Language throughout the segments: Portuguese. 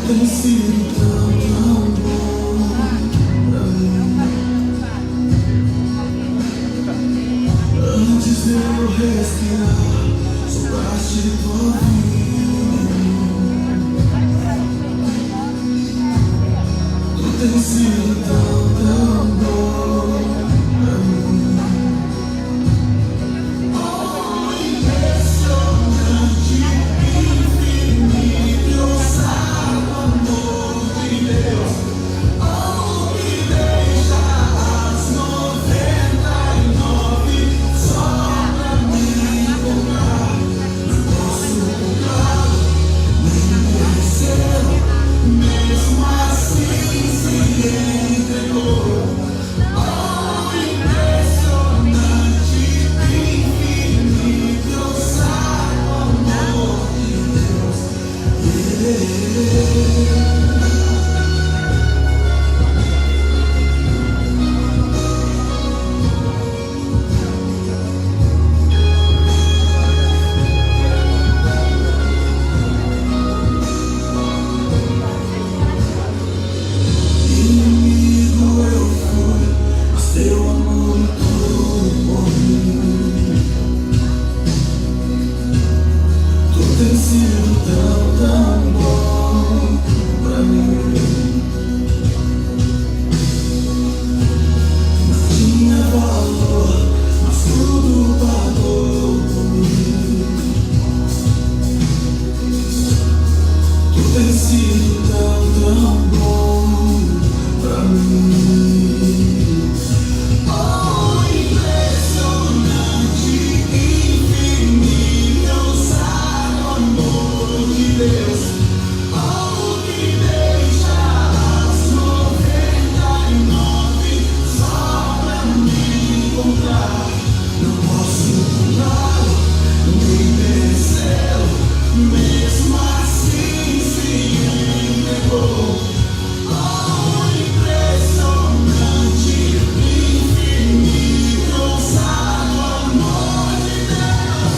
Tem sido tão bom pra mim. Antes de eu respirar, sopraste tua vida. Tu tens sido tão bom pra mim. Oh, impressionante, infinito, sábio amor de Deus. Oh, que deixa as 99 só pra me encontrar. Não posso comprar, nem merecer. Mesmo assim se entregou. Oh, impressionante, infinito, sábio amor de Deus. Inimigo eu fui, mas teu amor tudo por mim. Tu tens sido tão bom pra mim. Não tinha valor, mas tudo pagou por mim. Tu tens sido tão bom pra mim. Oh, impressionante, infinito, sábio amor de Deus. Oh, que deixa as 99 só pra me encontrar. Não posso comprar, nem merecê-lo. Mesmo assim se entregou. Oh, impressionante, infinito, sábio amor de Deus.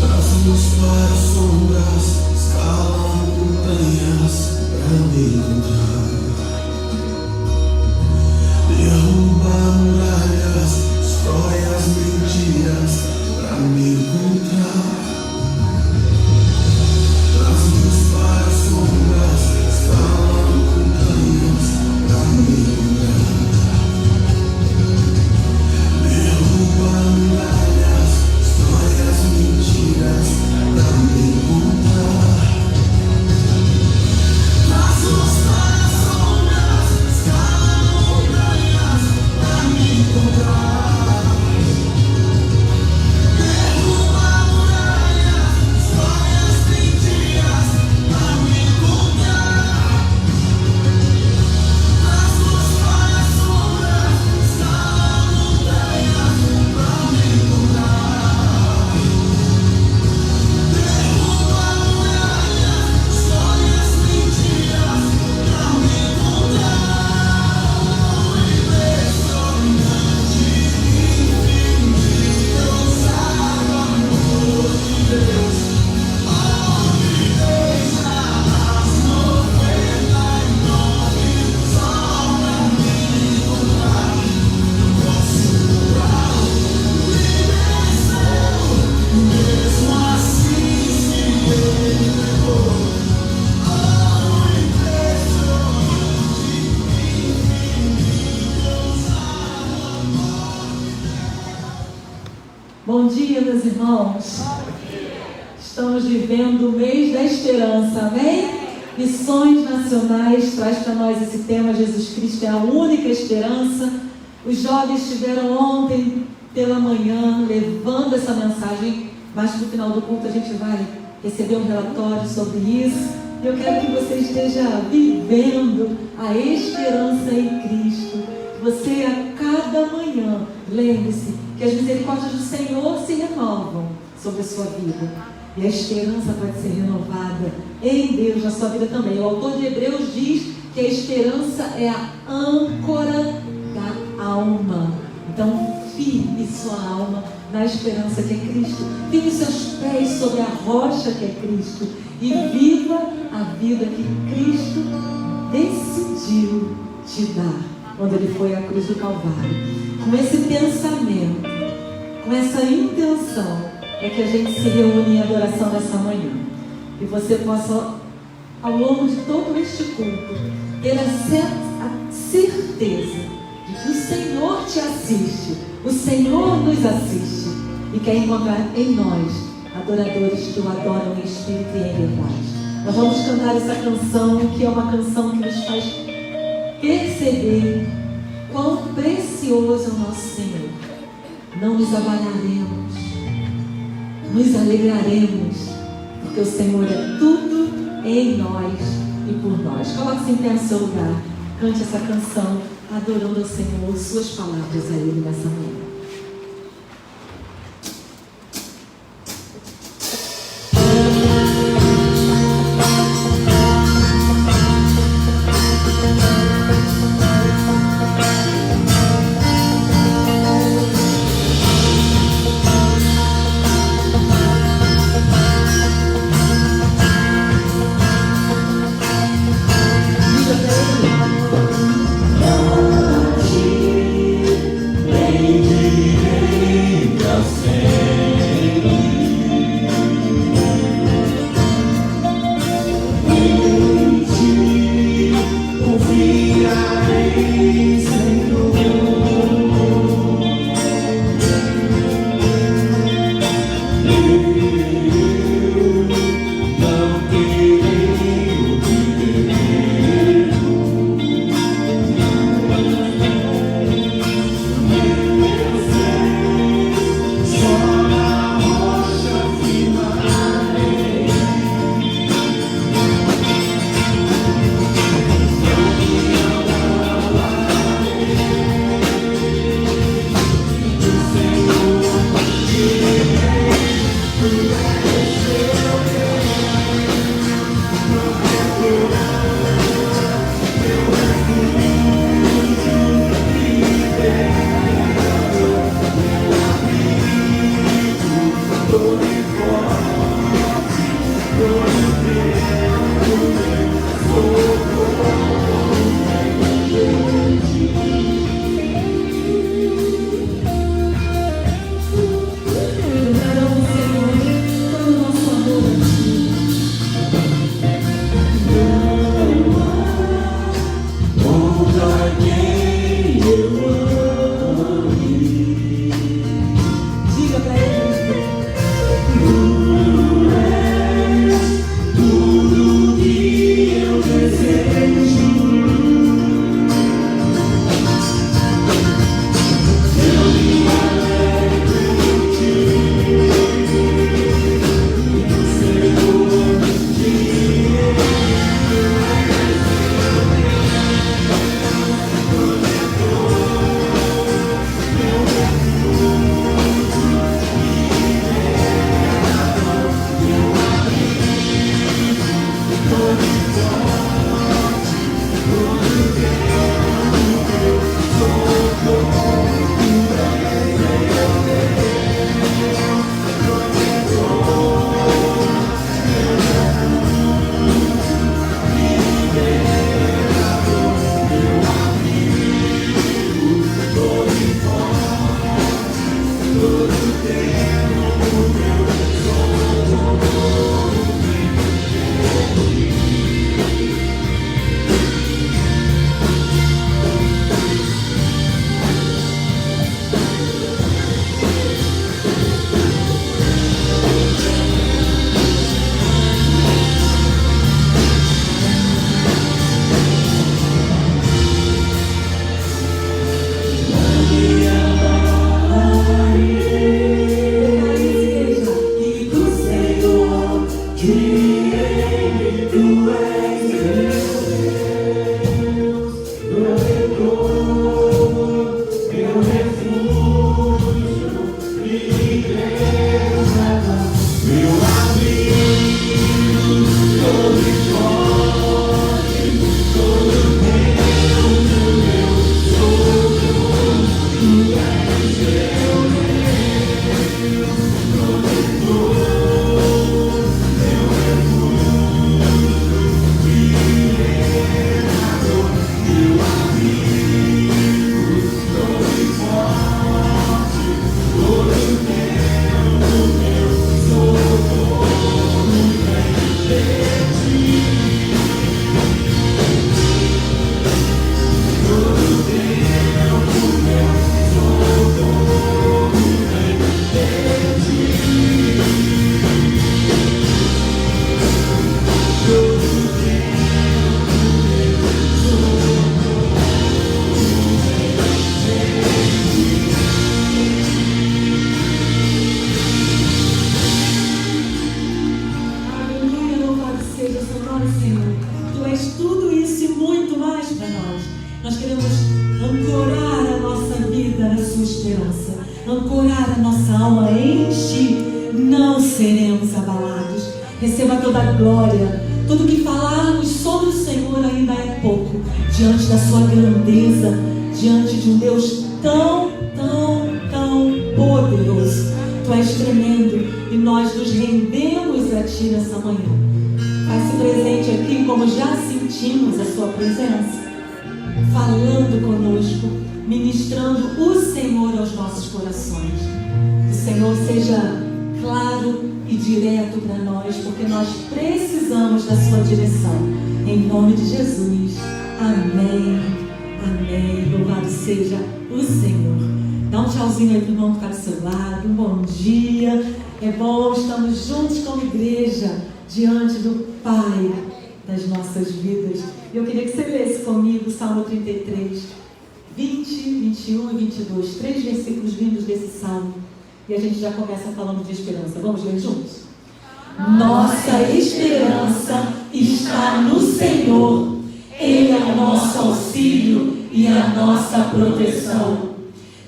Traz-nos para sombras, escalando montanhas pra me encontrar. Derruba muralhas, destrói as mentiras pra me encontrar. Traz-nos para sombras, escalando montanhas pra me encontrar. Derruba muralhas, destrói as mentiras pra me encontrar. Traz-nos para sombras, escalando montanhas pra me encontrar. Derruba muralhas, destrói as mentiras pra me encontrar. Traz-nos para sombras, escalando montanhas pra me encontrar. Derruba muralhas, destrói as mentiras pra me encontrar. Oh, impressionante, infinito, sábio amor de Deus. Oh, que deixa as 99 só pra me encontrar. Não posso comprar, nem merecê-lo. Mesmo assim se entregou. Oh, impressionante, infinito, sábio amor de Deus. Bom dia, meus irmãos. Estamos vivendo o mês da esperança, amém? Missões Nacionais traz para nós esse tema: Jesus Cristo é a única esperança. Os jovens estiveram ontem pela manhã levando essa mensagem, mas no final do culto a gente vai receber um relatório sobre isso. Eu quero que você esteja vivendo a esperança em Cristo. Que você a cada manhã, lembre-se que as misericórdias do Senhor se renovam sobre a sua vida. E a esperança pode ser renovada em Deus na sua vida também. O autor de Hebreus diz que a esperança é a âncora da alma. Então, firme sua alma na esperança que é Cristo. Firme seus pés sobre a rocha que é Cristo. E viva a vida que Cristo decidiu te dar quando Ele foi à cruz do Calvário. Com esse pensamento, com essa intenção, é que a gente se reúne em adoração nessa manhã. E você possa, ao longo de todo este culto, ter a certeza de que o Senhor te assiste, o Senhor nos assiste e quer encontrar em nós adoradores que o adoram em espírito e em verdade. Nós vamos cantar essa canção, que é uma canção que nos faz perceber quão precioso é o nosso Senhor. Não nos abalaremos, nos alegraremos, porque o Senhor é tudo em nós e por nós. Coloque-se em pé no seu lugar, cante essa canção, adorando ao Senhor, suas palavras a Ele nessa manhã. Nós queremos ancorar a nossa vida na sua esperança, ancorar a nossa alma em Ti. Não seremos abalados. Receba toda a glória. Tudo que falarmos sobre o Senhor ainda é pouco diante da sua grandeza, diante de um Deus tão poderoso. Tu és tremendo e nós nos rendemos a Ti nessa manhã. Faz-se presente aqui como já sentimos a Sua presença, falando conosco, ministrando o Senhor aos nossos corações. Que o Senhor seja claro e direto para nós, porque nós precisamos da Sua direção. Em nome de Jesus. Amém. Amém. Louvado seja o Senhor. Dá um tchauzinho aí para o irmão que está do seu lado. Um bom dia. É bom, estamos juntos como igreja, diante do Pai das nossas vidas. Eu queria que você lesse comigo Salmo 33, 20, 21 e 22. 3 versículos vindos desse salmo. E a gente já começa falando de esperança. Vamos ler juntos? Nossa esperança está no Senhor. Ele é o nosso auxílio e a nossa proteção.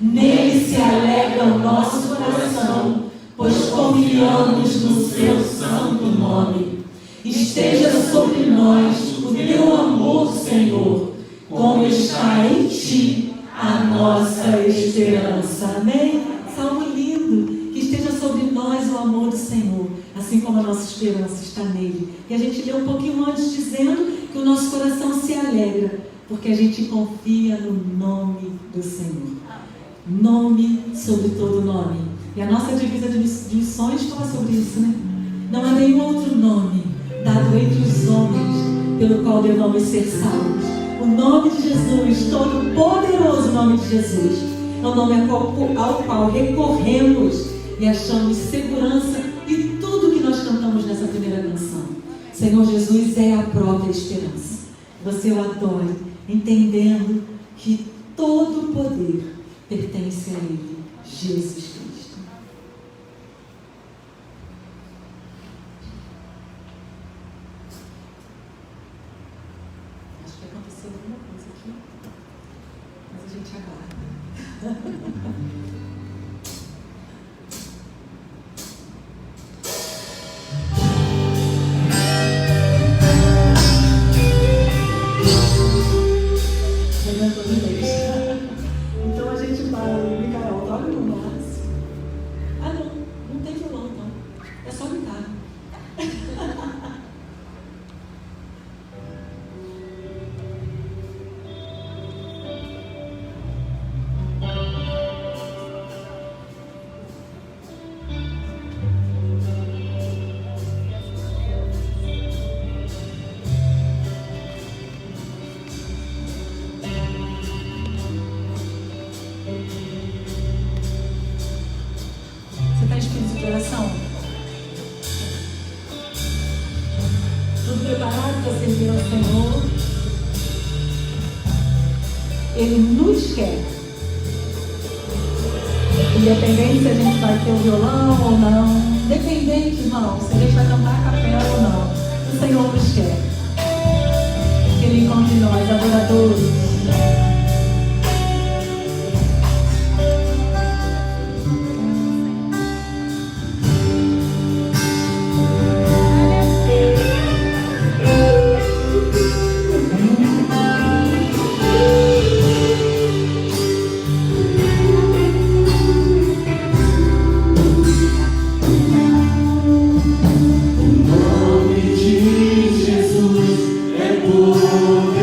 Nele se alegra o nosso coração, pois confiamos no Seu santo nome. Esteja sobre nós o Teu amor, Senhor, como está em Ti a nossa esperança. Amém? Salmo lindo. Que esteja sobre nós o amor do Senhor, assim como a nossa esperança está nele. E a gente leu um pouquinho antes dizendo que o nosso coração se alegra, porque a gente confia no nome do Senhor. Nome sobre todo nome. E a nossa divisa de missões fala sobre isso, né? Não há nenhum outro nome dado entre os homens pelo qual devemos ser salvos. O nome de Jesus, todo poderoso nome de Jesus, é o nome ao qual recorremos e achamos segurança em tudo que nós cantamos nessa primeira canção. Senhor Jesus é a própria esperança. Você o adore, entendendo que todo o poder pertence a Ele, Jesus Cristo. Acho que aconteceu alguma coisa aqui, mas a gente aguarda. Então a gente vai, Micael, toca no nosso. Ah, não tem violão, não. É só guitarra. Você está em espírito de oração? Tudo preparado para servir ao Senhor? Ele nos quer. Independente se a gente vai ter o violão ou não. Independente, irmão, se a gente vai cantar a capela ou não. O Senhor nos quer. Que Ele encontre nós, adoradores. O nome de Jesus é poderoso.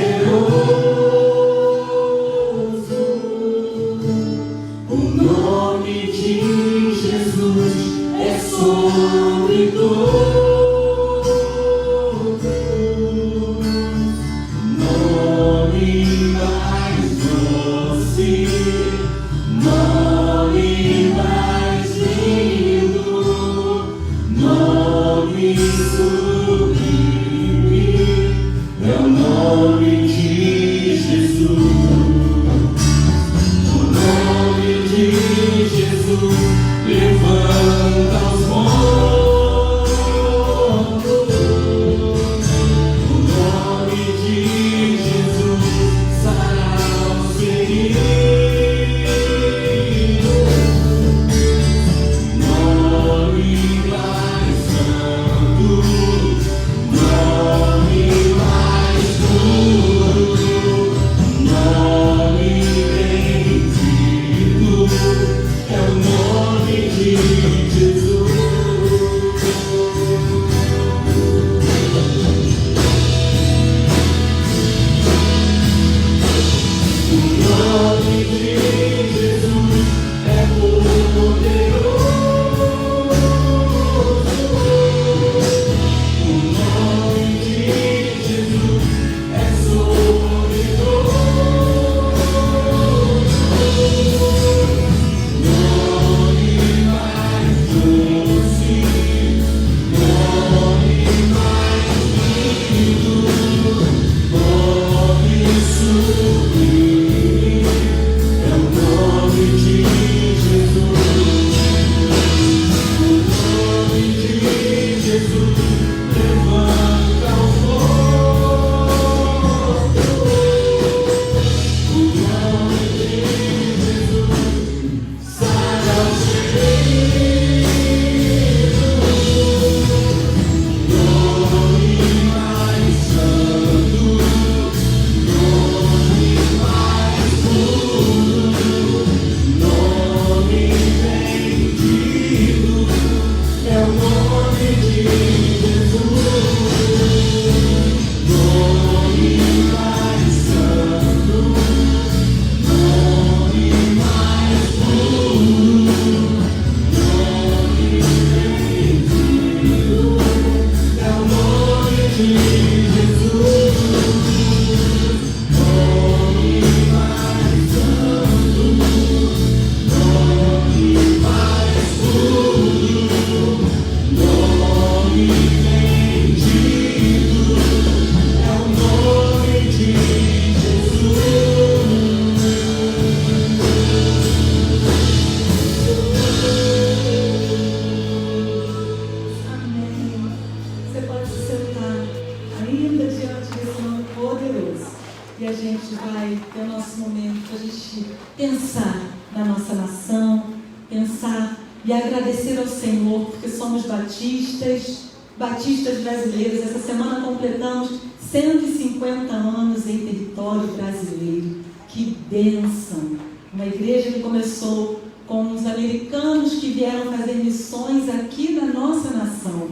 Batistas brasileiros. Essa semana completamos 150 anos em território brasileiro. Que bênção! Uma igreja que começou com os americanos que vieram fazer missões aqui na nossa nação.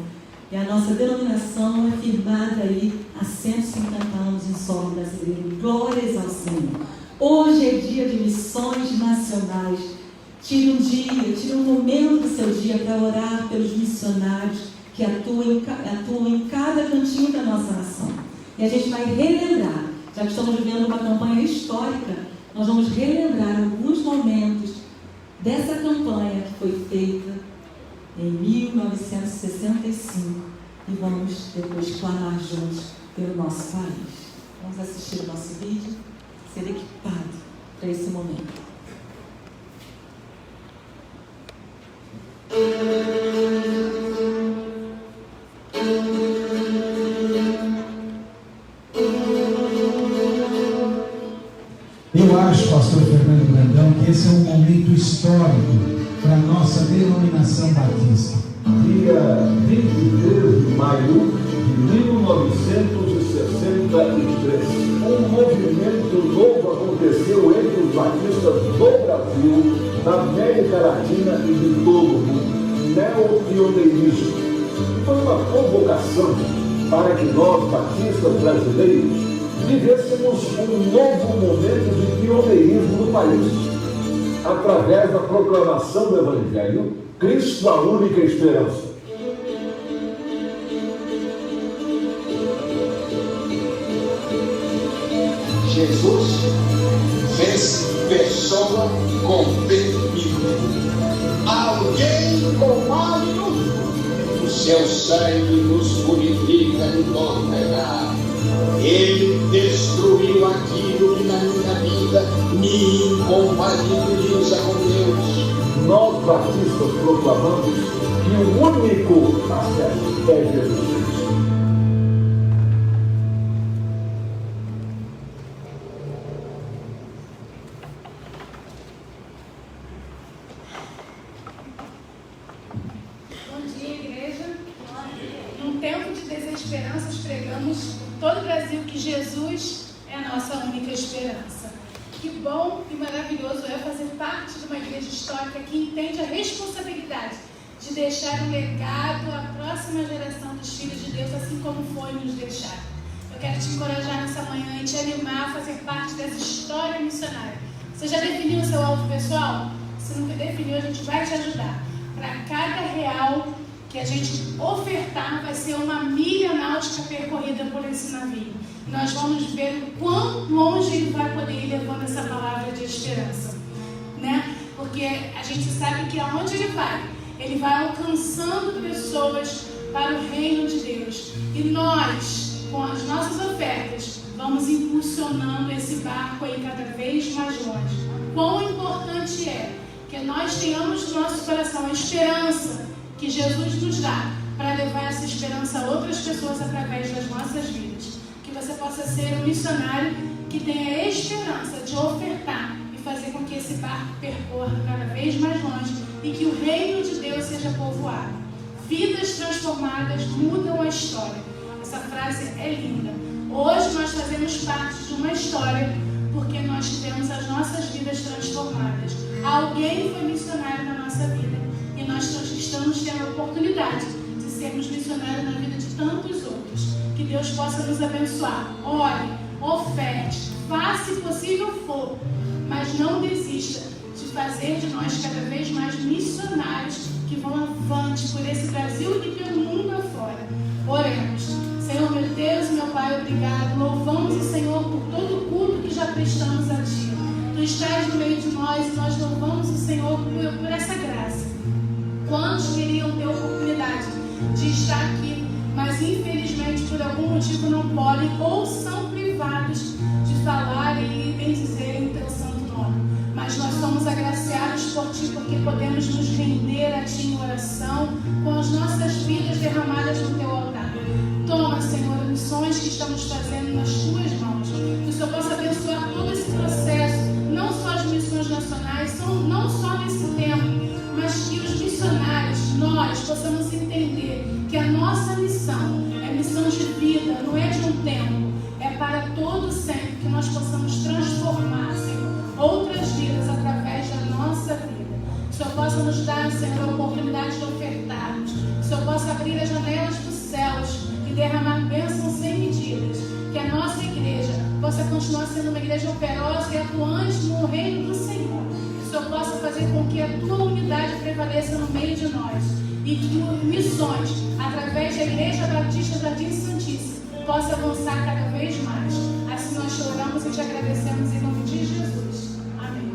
E a nossa denominação é firmada aí há 150 anos em solo brasileiro. Glórias ao Senhor! Hoje é dia de missões nacionais. Tire um dia, tire um momento do seu dia para orar pelos missionários que atuam em cada cantinho da nossa nação. E a gente vai relembrar, já que estamos vivendo uma campanha histórica, nós vamos relembrar alguns momentos dessa campanha que foi feita em 1965 e vamos depois clamar juntos pelo nosso país. Vamos assistir o nosso vídeo, ser equipado para esse momento. Eu acho, pastor Fernando Brandão, que esse é um momento histórico para a nossa denominação batista. Dia 23 de maio de 1963, um movimento novo aconteceu entre os batistas do Brasil, da América Latina e de todo o mundo, neopioneirismo. Foi uma convocação para que nós, batistas brasileiros, vivêssemos um novo momento de pioneirismo no país, através da proclamação do Evangelho, Cristo a única esperança. Jesus fez pessoa com P minúsculo. Alguém com A minúsculo. O seu sangue nos purifica de todo pecado. Ele destruiu aquilo que na minha vida me incompatibiliza com Deus. Nós, batistas, proclamamos que o único acesso é Jesus Cristo. Bom dia, igreja. Num tempo de desesperanças, pregamos todo o Brasil que Jesus é a nossa única esperança. Que bom e maravilhoso é fazer parte de uma igreja histórica que entende a responsabilidade de deixar um legado à próxima geração dos filhos de Deus, assim como foi nos deixar. Eu quero te encorajar nessa manhã e te animar a fazer parte dessa história missionária. Você já definiu o seu alvo pessoal? Se nunca definiu, a gente vai te ajudar. Para cada real que a gente ofertar, vai ser uma milha náutica percorrida por esse navio. Nós vamos ver o quão longe ele vai poder ir levando essa palavra de esperança, né? Porque a gente sabe que aonde ele vai alcançando pessoas para o reino de Deus. E nós, com as nossas ofertas, vamos impulsionando esse barco aí cada vez mais longe. Quão importante é que nós tenhamos no nosso coração a esperança que Jesus nos dá para levar essa esperança a outras pessoas através das nossas vidas. Que você possa ser um missionário que tenha a esperança de ofertar e fazer com que esse barco percorra cada vez mais longe e que o reino de Deus seja povoado. Vidas transformadas mudam a história. Essa frase é linda. Hoje nós fazemos parte de uma história porque nós tivemos as nossas vidas transformadas. Alguém foi missionário na nossa vida e nós estamos tendo a oportunidade de sermos missionários na vida de tantos outros. Que Deus possa nos abençoar. Ore, oferte, faça se possível for, mas não desista de fazer de nós cada vez mais missionários que vão avante por esse Brasil e pelo mundo afora. Oremos. Senhor, meu Deus e meu Pai, obrigado. Louvamos o Senhor por todo o culto que já prestamos a Ti. Tu estás no meio de nós e nós louvamos o Senhor por essa graça. Quantos queriam ter a oportunidade de estar aqui, mas infelizmente por algum motivo não podem ou são privados de falar e bendizerem o Teu santo nome. Mas nós somos agraciados por Ti porque podemos nos render a Ti em oração com as nossas vidas derramadas no Teu altar. Toma, Senhor, as missões que estamos fazendo nas Tuas mãos. Que o Senhor possa abençoar todo esse processo, não só as missões nacionais, não só nesse tempo, mas que os missionários, nós, possamos entender que a nossa missão é missão de vida, não é de um tempo, é para todo sempre, que nós possamos transformar, Senhor, outras vidas através da nossa vida. Que o Senhor possa nos dar, Senhor, a oportunidade de ofertarmos. Que o Senhor possa abrir as janelas dos céus e derramar bênçãos sem medidas. Que a nossa igreja possa continuar sendo uma igreja operosa e atuante no reino do Senhor. Que o Senhor possa fazer com que a Tua unidade prevaleça no meio de nós. E que missões, através da Igreja Batista Jardim Santíssimo, possa avançar cada vez mais. Assim nós choramos e te agradecemos em nome de Jesus. Amém.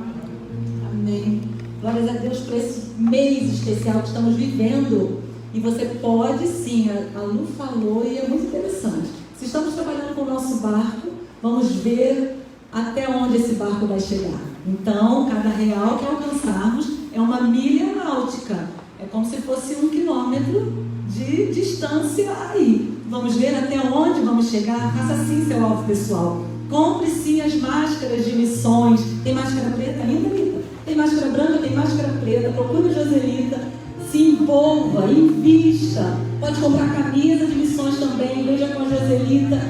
Amém. Glórias a Deus por esse mês especial que estamos vivendo. E você pode sim, a Lu falou e é muito interessante. Se estamos trabalhando com o nosso barco, vamos ver até onde esse barco vai chegar. Então, cada real que alcançarmos é uma milha náutica. É como se fosse 1 quilômetro de distância aí. Vamos ver até onde vamos chegar. Faça sim seu alvo pessoal. Compre sim as máscaras de missões. Tem máscara preta ainda, Rita? Tem máscara branca, tem máscara preta. Procure a Joselita. Se envolva, invista. Pode comprar camisa de missões também. Veja com a Joselita.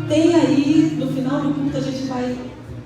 Tem aí, no final do culto, a gente vai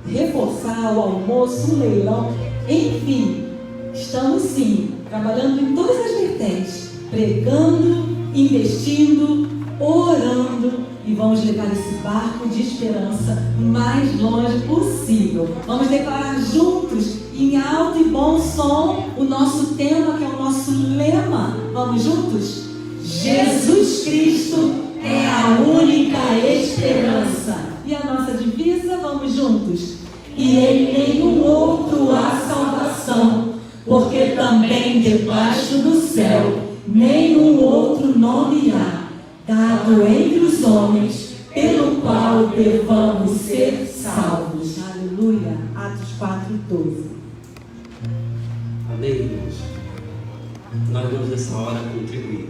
reforçar o almoço, um leilão. Enfim, estamos sim trabalhando em todas as vertentes, pregando, investindo, orando e vamos levar esse barco de esperança o mais longe possível. Vamos declarar juntos, em alto e bom som, o nosso tema, que é o nosso lema. Vamos juntos? Jesus Cristo é a única esperança. E a nossa divisa, vamos juntos? E em nenhum outro há salvação, porque também debaixo do céu nenhum outro nome há, dado entre os homens, pelo qual devamos ser salvos. Aleluia. Atos 4:12. Amém, irmãos? Nós vamos nessa hora contribuir,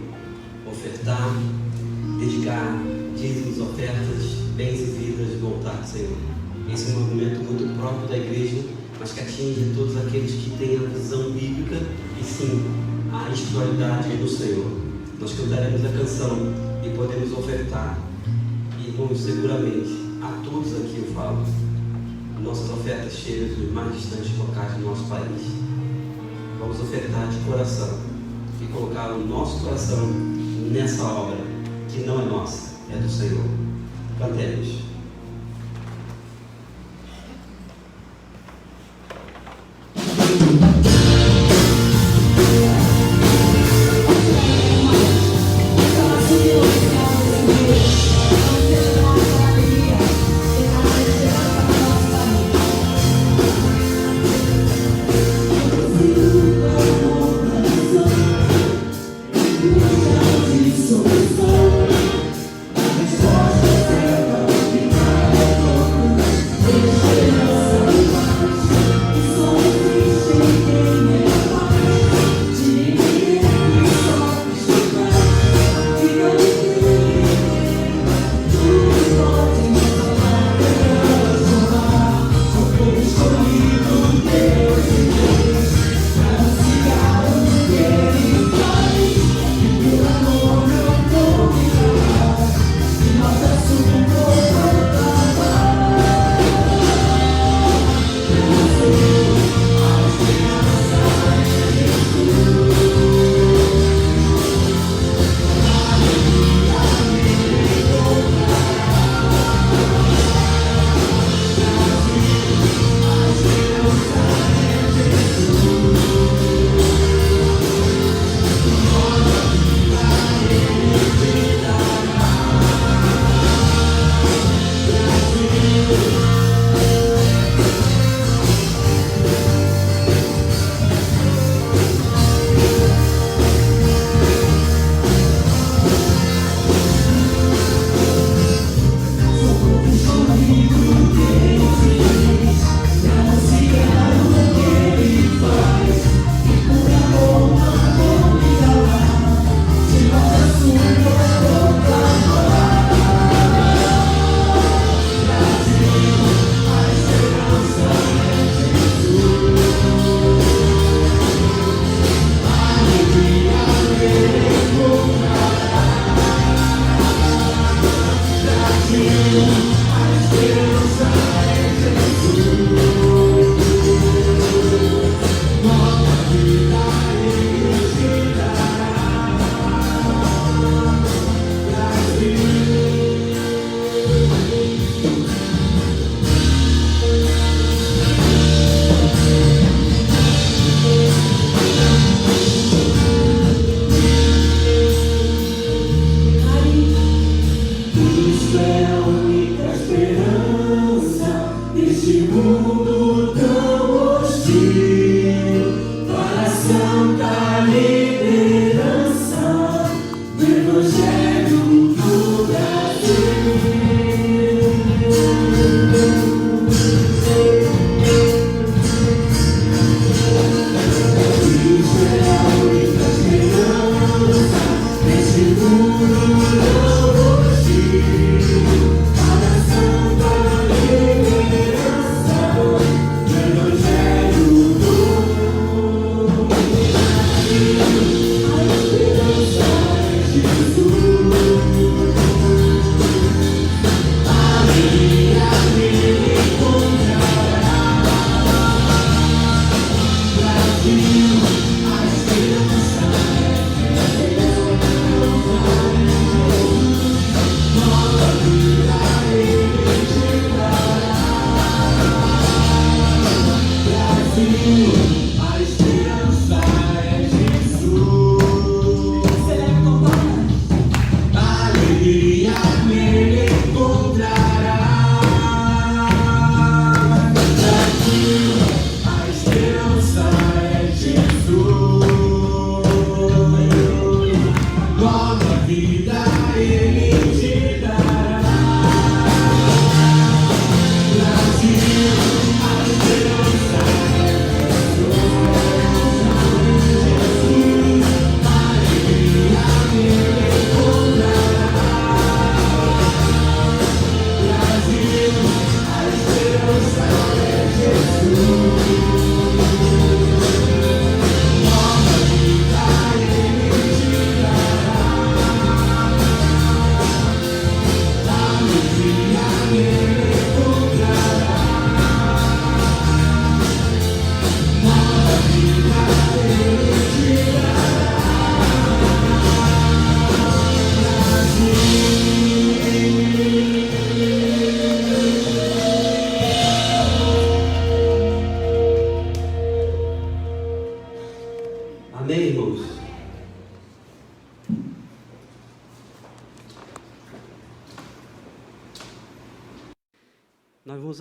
ofertar, dedicar dízimos, ofertas, bens e vidas do altar do Senhor. Esse é um movimento muito próprio da igreja, mas que atinge todos aqueles que têm a visão bíblica e sim, a espiritualidade do Senhor. Nós cantaremos a canção e podemos ofertar. E vamos seguramente, a todos aqui eu falo, nossas ofertas cheias dos mais distantes locais do nosso país. Vamos ofertar de coração e colocar o nosso coração nessa obra que não é nossa, é do Senhor. Cantemos.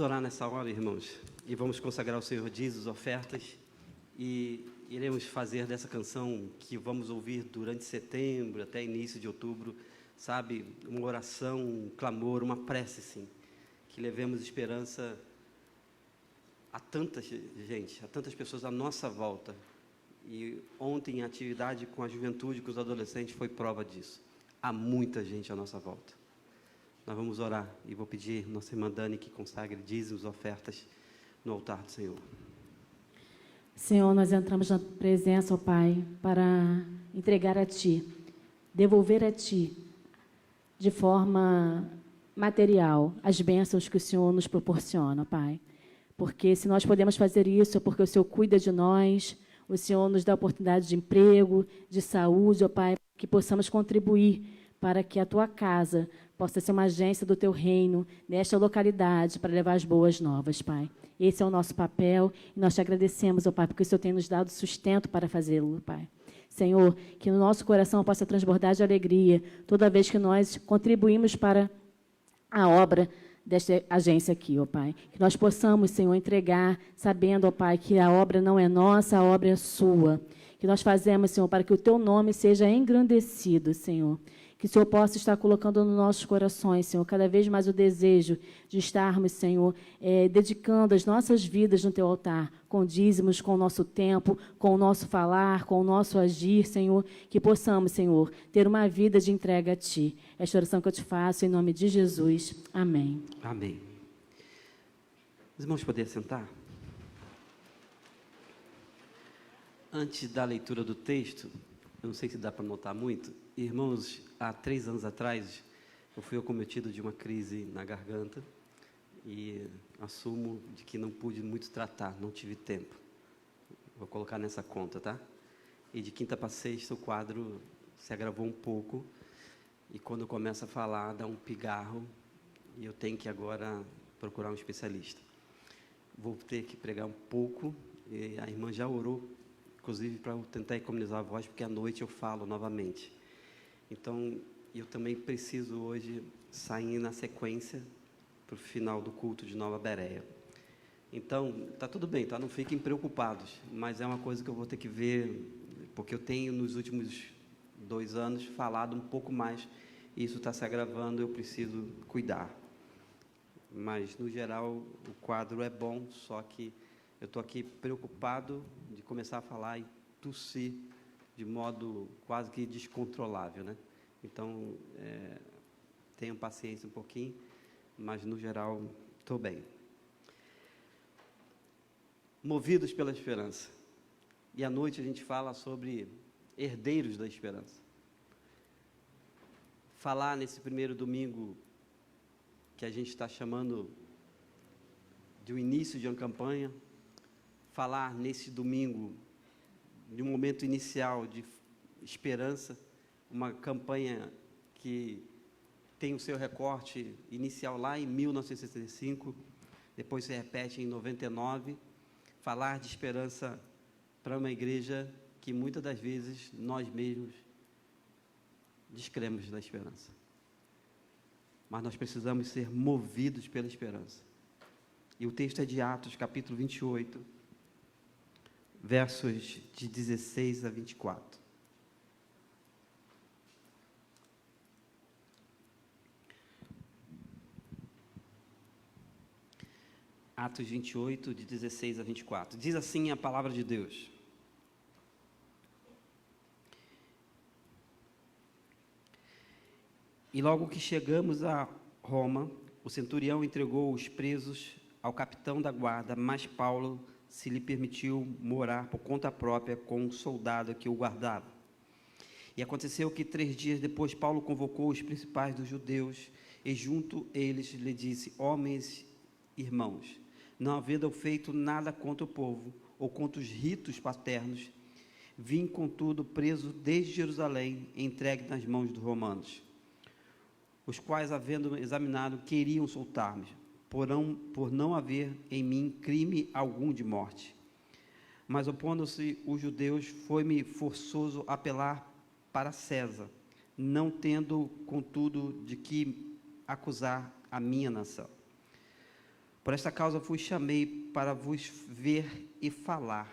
orar nessa hora, irmãos, e vamos consagrar ao Senhor dízimos, ofertas, e iremos fazer dessa canção que vamos ouvir durante setembro até início de outubro, sabe, uma oração, um clamor, uma prece, sim, que levemos esperança a tanta gente, a tantas pessoas à nossa volta. E ontem a atividade com a juventude, com os adolescentes, foi prova disso. Há muita gente à nossa volta. Nós vamos orar e vou pedir nossa irmã Dani que consagre dízimos, ofertas no altar do Senhor. Senhor, nós entramos na presença, ó Pai, para entregar a Ti, devolver a Ti, de forma material, as bênçãos que o Senhor nos proporciona, ó Pai. Porque se nós podemos fazer isso, é porque o Senhor cuida de nós, o Senhor nos dá oportunidade de emprego, de saúde, ó Pai, que possamos contribuir para que a Tua casa possa ser uma agência do Teu reino nesta localidade para levar as boas novas, Pai. Esse é o nosso papel e nós Te agradecemos, ó Pai, porque o Senhor tem nos dado sustento para fazê-lo, Pai. Senhor, que no nosso coração possa transbordar de alegria toda vez que nós contribuímos para a obra desta agência aqui, ó Pai. Que nós possamos, Senhor, entregar, sabendo, ó Pai, que a obra não é nossa, a obra é sua. Que nós fazemos, Senhor, para que o Teu nome seja engrandecido, Senhor. Que o Senhor possa estar colocando nos nossos corações, Senhor, cada vez mais o desejo de estarmos, Senhor, dedicando as nossas vidas no Teu altar, com dízimos, com o nosso tempo, com o nosso falar, com o nosso agir, Senhor, que possamos, Senhor, ter uma vida de entrega a Ti. Esta oração que eu Te faço, em nome de Jesus. Amém. Amém. Os irmãos podem sentar? Antes da leitura do texto, eu não sei se dá para notar muito, irmãos, há 3 anos atrás, eu fui acometido de uma crise na garganta e assumo de que não pude muito tratar, não tive tempo. Vou colocar nessa conta, tá? E de quinta para sexta o quadro se agravou um pouco e quando eu começo a falar dá um pigarro e eu tenho que agora procurar um especialista. Vou ter que pregar um pouco e a irmã já orou, inclusive para eu tentar economizar a voz, porque à noite eu falo novamente. Então, eu também preciso hoje sair na sequência para o final do culto de Nova Bereia. Então, tá tudo bem, tá? Não fiquem preocupados, mas é uma coisa que eu vou ter que ver, porque eu tenho nos últimos 2 anos falado um pouco mais, e isso está se agravando, eu preciso cuidar. Mas, no geral, o quadro é bom, só que eu estou aqui preocupado de começar a falar e tossir de modo quase que descontrolável, né? Então, tenham paciência um pouquinho, mas, no geral, estou bem. Movidos pela esperança. E à noite a gente fala sobre herdeiros da esperança. Falar nesse primeiro domingo, que a gente está chamando de um início de uma campanha, falar nesse domingo de um momento inicial de esperança, uma campanha que tem o seu recorte inicial lá em 1965, depois se repete em 99, falar de esperança para uma igreja que muitas das vezes nós mesmos descremos da esperança. Mas nós precisamos ser movidos pela esperança. E o texto é de Atos, capítulo 28, versos de 16 a 24. Atos 28, de 16 a 24. Diz assim a palavra de Deus. E logo que chegamos a Roma, o centurião entregou os presos ao capitão da guarda, mas Paulo se lhe permitiu morar por conta própria com um soldado que o guardava. E aconteceu que 3 dias depois Paulo convocou os principais dos judeus e junto eles lhe disse: homens, irmãos, não havendo feito nada contra o povo ou contra os ritos paternos, vim contudo preso desde Jerusalém, entregue nas mãos dos romanos, os quais, havendo examinado, queriam soltar-me, por não haver em mim crime algum de morte. Mas, opondo-se os judeus, foi-me forçoso apelar para César, não tendo, contudo, de que acusar a minha nação. Por esta causa vos chamei para vos ver e falar,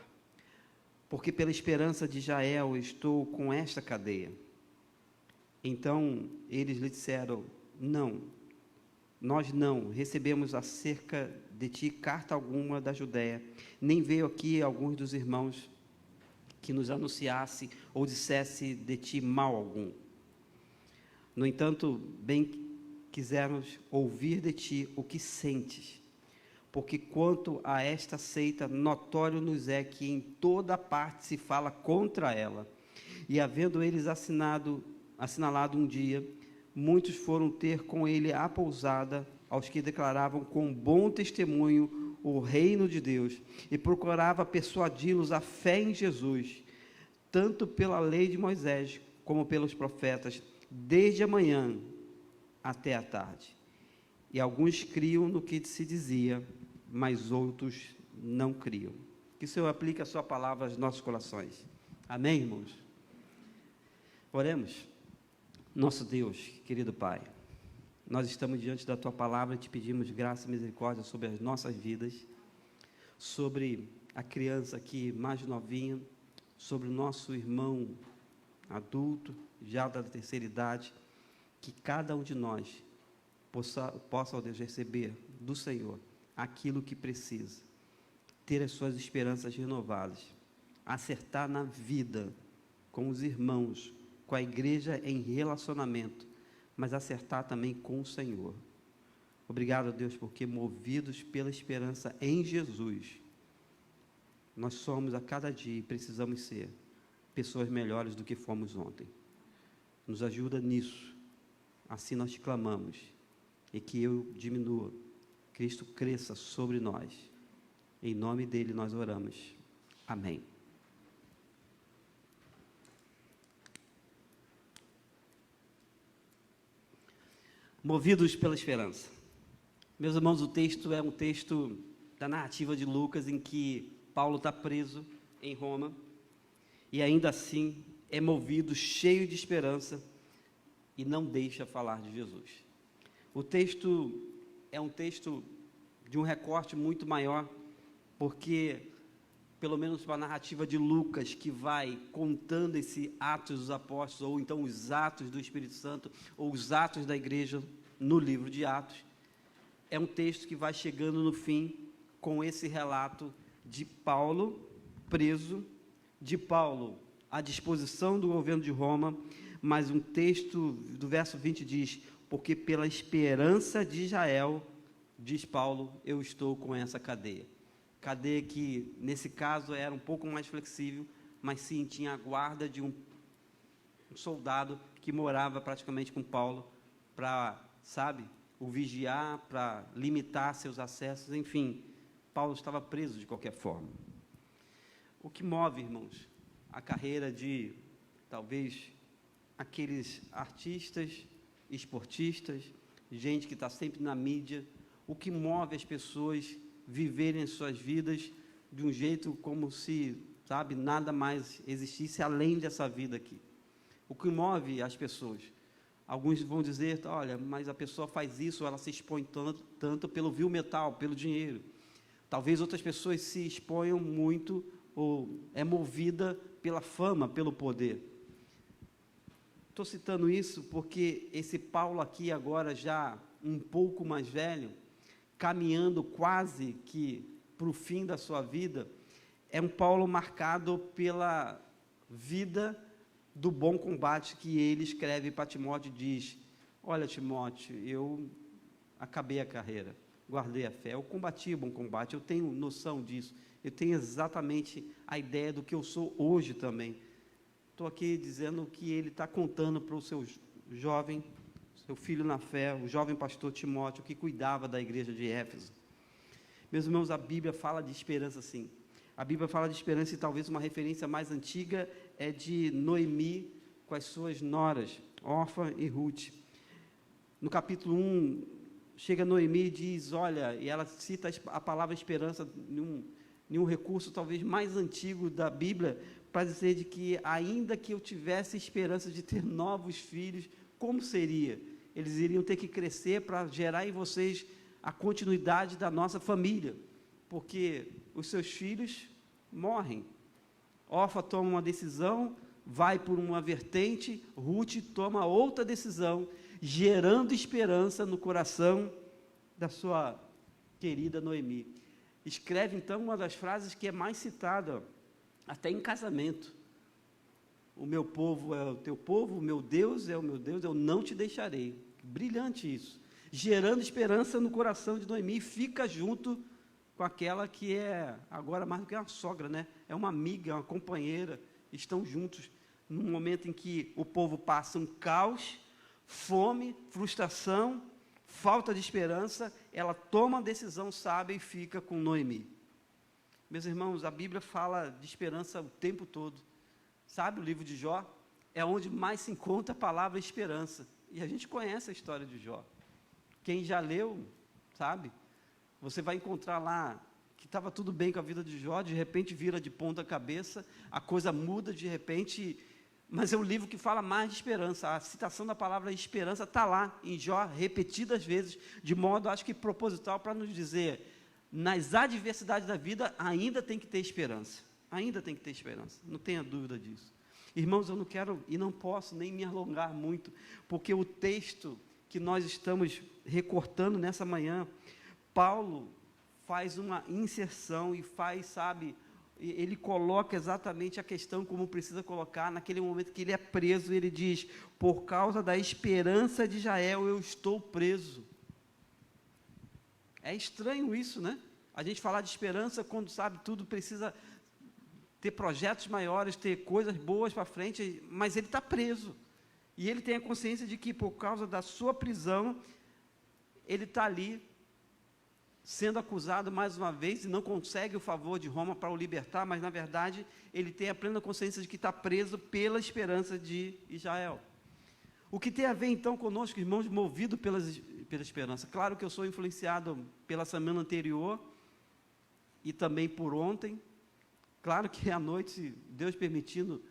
porque pela esperança de Israel estou com esta cadeia. Então eles lhe disseram: não, nós não recebemos acerca de ti carta alguma da Judéia, nem veio aqui alguns dos irmãos que nos anunciasse ou dissesse de ti mal algum. No entanto, bem quisermos ouvir de ti o que sentes, porque quanto a esta seita, notório nos é que em toda parte se fala contra ela. E havendo eles assinalado um dia, muitos foram ter com ele a pousada, aos que declaravam com bom testemunho o reino de Deus, e procurava persuadi-los à fé em Jesus, tanto pela lei de Moisés, como pelos profetas, desde a manhã até a tarde. E alguns criam no que se dizia, mas outros não criam. Que o Senhor aplique a sua palavra aos nossos corações. Amém, irmãos? Oremos. Nosso Deus, querido Pai, nós estamos diante da Tua palavra e te pedimos graça e misericórdia sobre as nossas vidas, sobre a criança aqui mais novinha, sobre o nosso irmão adulto, já da terceira idade, que cada um de nós possa, ó Deus, receber do Senhor aquilo que precisa, ter as suas esperanças renovadas, acertar na vida com os irmãos, com a igreja em relacionamento, mas acertar também com o Senhor. Obrigado, Deus, porque movidos pela esperança em Jesus, nós somos a cada dia e precisamos ser pessoas melhores do que fomos ontem. Nos ajuda nisso, assim nós te clamamos, e que eu diminua, Cristo cresça sobre nós. Em nome dele nós oramos. Amém. Movidos pela esperança. Meus irmãos, o texto é um texto da narrativa de Lucas, em que Paulo está preso em Roma, e ainda assim é movido, cheio de esperança, e não deixa falar de Jesus. O texto é um texto de um recorte muito maior, porque, pelo menos para a narrativa de Lucas, que vai contando esse Atos dos Apóstolos, ou então os Atos do Espírito Santo, ou os Atos da Igreja no livro de Atos, é um texto que vai chegando no fim com esse relato de Paulo preso, de Paulo à disposição do governo de Roma, mas um texto do verso 20 diz: porque pela esperança de Israel, diz Paulo, eu estou com essa cadeia. Cadeia que, nesse caso, era um pouco mais flexível, mas sim, tinha a guarda de um soldado que morava praticamente com Paulo para, o vigiar, para limitar seus acessos, enfim, Paulo estava preso de qualquer forma. O que move, irmãos, a carreira de, talvez, aqueles artistas, esportistas, gente que está sempre na mídia, o que move as pessoas viverem as suas vidas de um jeito como se, nada mais existisse além dessa vida aqui. O que move as pessoas? Alguns vão dizer, olha, mas a pessoa faz isso, ela se expõe tanto pelo vil metal, pelo dinheiro. Talvez outras pessoas se exponham muito, ou é movida pela fama, pelo poder. Estou citando isso porque esse Paulo aqui agora já um pouco mais velho, caminhando quase que para o fim da sua vida, é um Paulo marcado pela vida do bom combate, que ele escreve para Timóteo e diz: olha, Timóteo, eu acabei a carreira, guardei a fé, eu combati o bom combate, eu tenho noção disso, eu tenho exatamente a ideia do que eu sou hoje também. Estou aqui dizendo que ele está contando para o seu jovem, seu filho na fé, o jovem pastor Timóteo, que cuidava da igreja de Éfeso. Meus irmãos, a Bíblia fala de esperança, sim. A Bíblia fala de esperança, e talvez uma referência mais antiga é de Noemi com as suas noras, Orfa e Ruth. No capítulo 1, chega Noemi e diz, olha, e ela cita a palavra esperança em um recurso talvez mais antigo da Bíblia, para dizer de que ainda que eu tivesse esperança de ter novos filhos, como seria? Eles iriam ter que crescer para gerar em vocês a continuidade da nossa família, porque os seus filhos morrem. Orfa toma uma decisão, vai por uma vertente, Ruth toma outra decisão, gerando esperança no coração da sua querida Noemi. Escreve, então, uma das frases que é mais citada, até em casamento. O meu povo é o teu povo, o meu Deus é o meu Deus, eu não te deixarei. Brilhante isso. Gerando esperança no coração de Noemi, fica junto com aquela que é, agora mais do que uma sogra, né? É uma amiga, uma companheira, estão juntos num momento em que o povo passa um caos, fome, frustração, falta de esperança, ela toma a decisão sábia e fica com Noemi. Meus irmãos, a Bíblia fala de esperança o tempo todo. Sabe, o livro de Jó é onde mais se encontra a palavra esperança. E a gente conhece a história de Jó. Quem já leu, sabe, você vai encontrar lá que estava tudo bem com a vida de Jó, de repente vira de ponta cabeça, a coisa muda de repente, mas é um livro que fala mais de esperança. A citação da palavra esperança está lá em Jó, repetidas vezes, de modo, acho que proposital, para nos dizer, nas adversidades da vida, ainda tem que ter esperança. Ainda tem que ter esperança, não tenha dúvida disso. Irmãos, eu não quero e não posso nem me alongar muito, porque o texto que nós estamos recortando nessa manhã, Paulo faz uma inserção e faz, sabe, ele coloca exatamente a questão como precisa colocar, naquele momento que ele é preso, ele diz, por causa da esperança de Israel, eu estou preso. É estranho isso, né? A gente falar de esperança quando, sabe, tudo precisa ter projetos maiores, ter coisas boas para frente, mas ele está preso. E ele tem a consciência de que, por causa da sua prisão, ele está ali, sendo acusado mais uma vez, e não consegue o favor de Roma para o libertar, mas, na verdade, ele tem a plena consciência de que está preso pela esperança de Israel. O que tem a ver, então, conosco, irmãos, movido pela esperança? Claro que eu sou influenciado pela semana anterior, e também por ontem. Claro que à noite, Deus permitindo,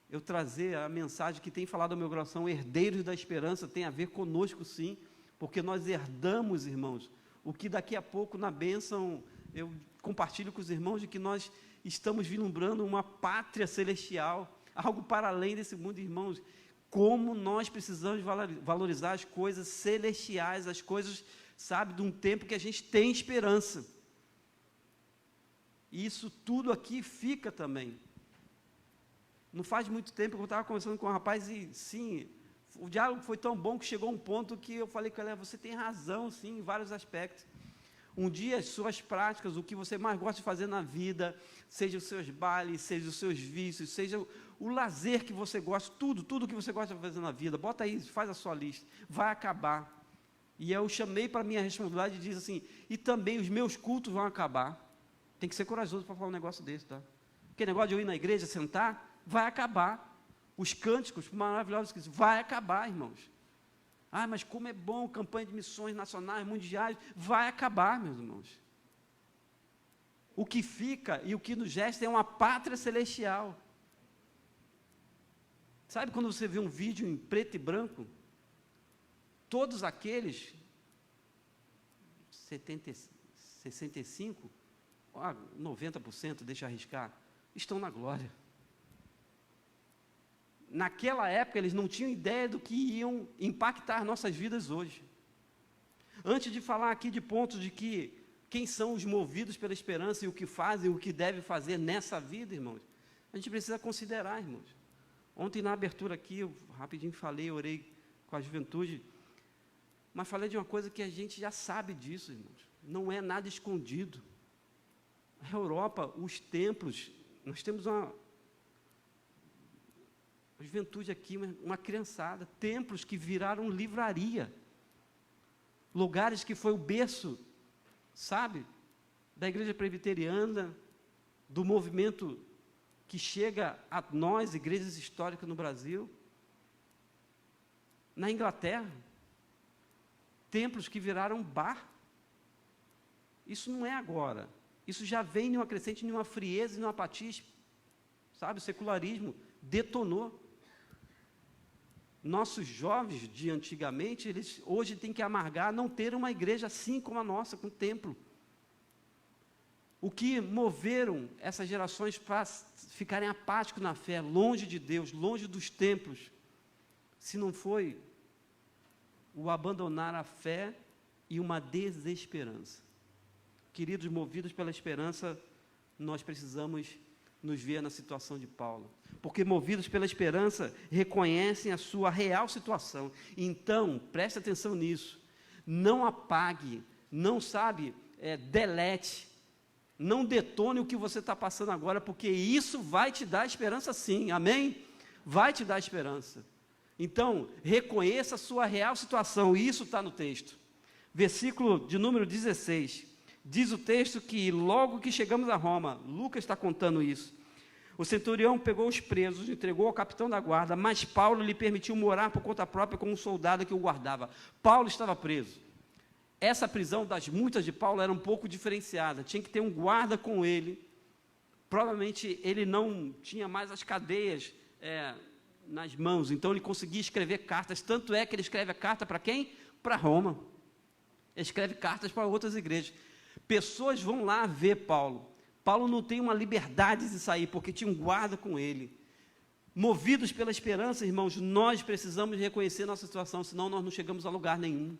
eu trazer a mensagem que tem falado ao meu coração, herdeiros da esperança, tem a ver conosco sim, porque nós herdamos, irmãos, o que daqui a pouco na bênção, eu compartilho com os irmãos de que nós estamos vislumbrando uma pátria celestial, algo para além desse mundo, irmãos. Como nós precisamos valorizar as coisas celestiais, as coisas, sabe, de um tempo que a gente tem esperança. E isso tudo aqui fica também. Não faz muito tempo que eu estava conversando com um rapaz e, sim, o diálogo foi tão bom que chegou um ponto que eu falei com ele, você tem razão, sim, em vários aspectos. Um dia, as suas práticas, o que você mais gosta de fazer na vida, seja os seus bailes, seja os seus vícios, seja o lazer que você gosta, tudo que você gosta de fazer na vida, bota aí, faz a sua lista, vai acabar. E eu chamei para a minha responsabilidade e disse assim, e também os meus cultos vão acabar. Tem que ser corajoso para falar um negócio desse, tá? Porque negócio de eu ir na igreja, sentar, vai acabar. Os cânticos maravilhosos que vai acabar, irmãos. Ah, mas como é bom, campanha de missões nacionais, mundiais, vai acabar, meus irmãos. O que fica e o que nos resta é uma pátria celestial. Sabe quando você vê um vídeo em preto e branco? Todos aqueles, 65%, 90%, deixa eu arriscar, estão na glória. Naquela época, eles não tinham ideia do que iam impactar nossas vidas hoje. Antes de falar aqui de pontos de que quem são os movidos pela esperança e o que fazem, o que devem fazer nessa vida, irmãos, a gente precisa considerar, irmãos. Ontem, na abertura aqui, eu rapidinho falei, orei com a juventude, mas falei de uma coisa que a gente já sabe disso, irmãos. Não é nada escondido. Na Europa, os templos, nós temos uma juventude aqui, uma criançada, templos que viraram livraria, lugares que foi o berço, sabe, da igreja presbiteriana, do movimento que chega a nós, igrejas históricas no Brasil. Na Inglaterra, templos que viraram bar. Isso não é agora, isso já vem de uma crescente, de uma frieza, de uma apatia, sabe, o secularismo detonou. Nossos jovens de antigamente, eles hoje têm que amargar não ter uma igreja assim como a nossa, com templo. O que moveram essas gerações para ficarem apáticos na fé, longe de Deus, longe dos templos, se não foi o abandonar a fé e uma desesperança. Queridos, movidos pela esperança, nós precisamos nos ver na situação de Paulo, porque movidos pela esperança, reconhecem a sua real situação. Então, preste atenção nisso, não apague, não delete, não detone o que você está passando agora, porque isso vai te dar esperança sim, amém? Vai te dar esperança. Então, reconheça a sua real situação, e isso está no texto. Versículo de número 16, diz o texto que logo que chegamos a Roma, Lucas está contando isso, o centurião pegou os presos, entregou ao capitão da guarda, mas Paulo lhe permitiu morar por conta própria com um soldado que o guardava. Paulo estava preso. Essa prisão das muitas de Paulo era um pouco diferenciada, tinha que ter um guarda com ele, provavelmente ele não tinha mais as cadeias nas mãos, então ele conseguia escrever cartas, tanto é que ele escreve a carta para quem? Para Roma. Ele escreve cartas para outras igrejas. Pessoas vão lá ver Paulo. Paulo não tem uma liberdade de sair, porque tinha um guarda com ele. Movidos pela esperança, irmãos, nós precisamos reconhecer nossa situação, senão nós não chegamos a lugar nenhum.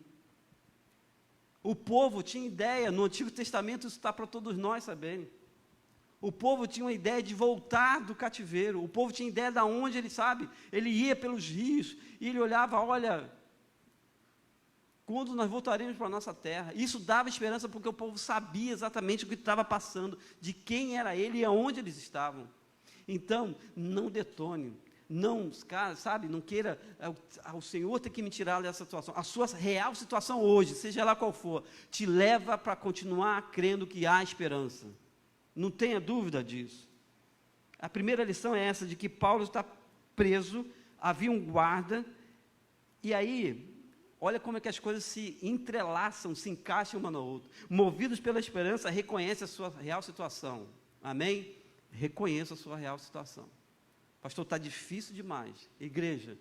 O povo tinha ideia, no Antigo Testamento isso está para todos nós saberem. O povo tinha uma ideia de voltar do cativeiro, o povo tinha ideia de onde ele ia pelos rios, e ele olhava, olha, quando nós voltaremos para a nossa terra. Isso dava esperança, porque o povo sabia exatamente o que estava passando, de quem era ele e aonde eles estavam. Então, não detone, não queira, o Senhor tem que me tirar dessa situação. A sua real situação hoje, seja lá qual for, te leva para continuar crendo que há esperança. Não tenha dúvida disso. A primeira lição é essa, de que Paulo está preso, havia um guarda, e aí, olha como é que as coisas se entrelaçam, se encaixam uma na outra. Movidos pela esperança, reconhece a sua real situação. Amém? Reconheça a sua real situação. Pastor, está difícil demais. Igreja,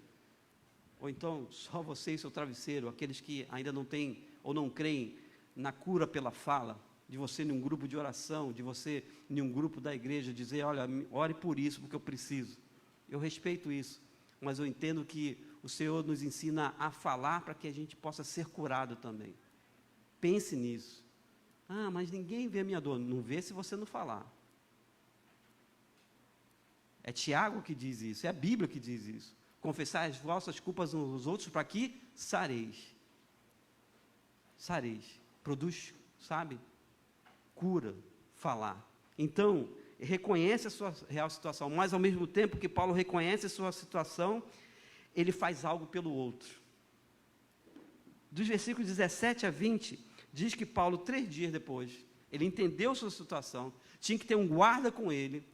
ou então só você e seu travesseiro, aqueles que ainda não têm ou não creem na cura pela fala, de você em um grupo de oração, de você em um grupo da igreja, dizer, olha, ore por isso, porque eu preciso. Eu respeito isso, mas eu entendo que o Senhor nos ensina a falar para que a gente possa ser curado também. Pense nisso. Ah, mas ninguém vê a minha dor. Não vê se você não falar. É Tiago que diz isso, é a Bíblia que diz isso. Confessar as vossas culpas uns aos outros para que sareis. Sareis. Produz, cura, falar. Então, reconhece a sua real situação, mas ao mesmo tempo que Paulo reconhece a sua situação, ele faz algo pelo outro. Dos versículos 17 a 20, diz que Paulo, 3 dias depois, ele entendeu sua situação, tinha que ter um guarda com ele,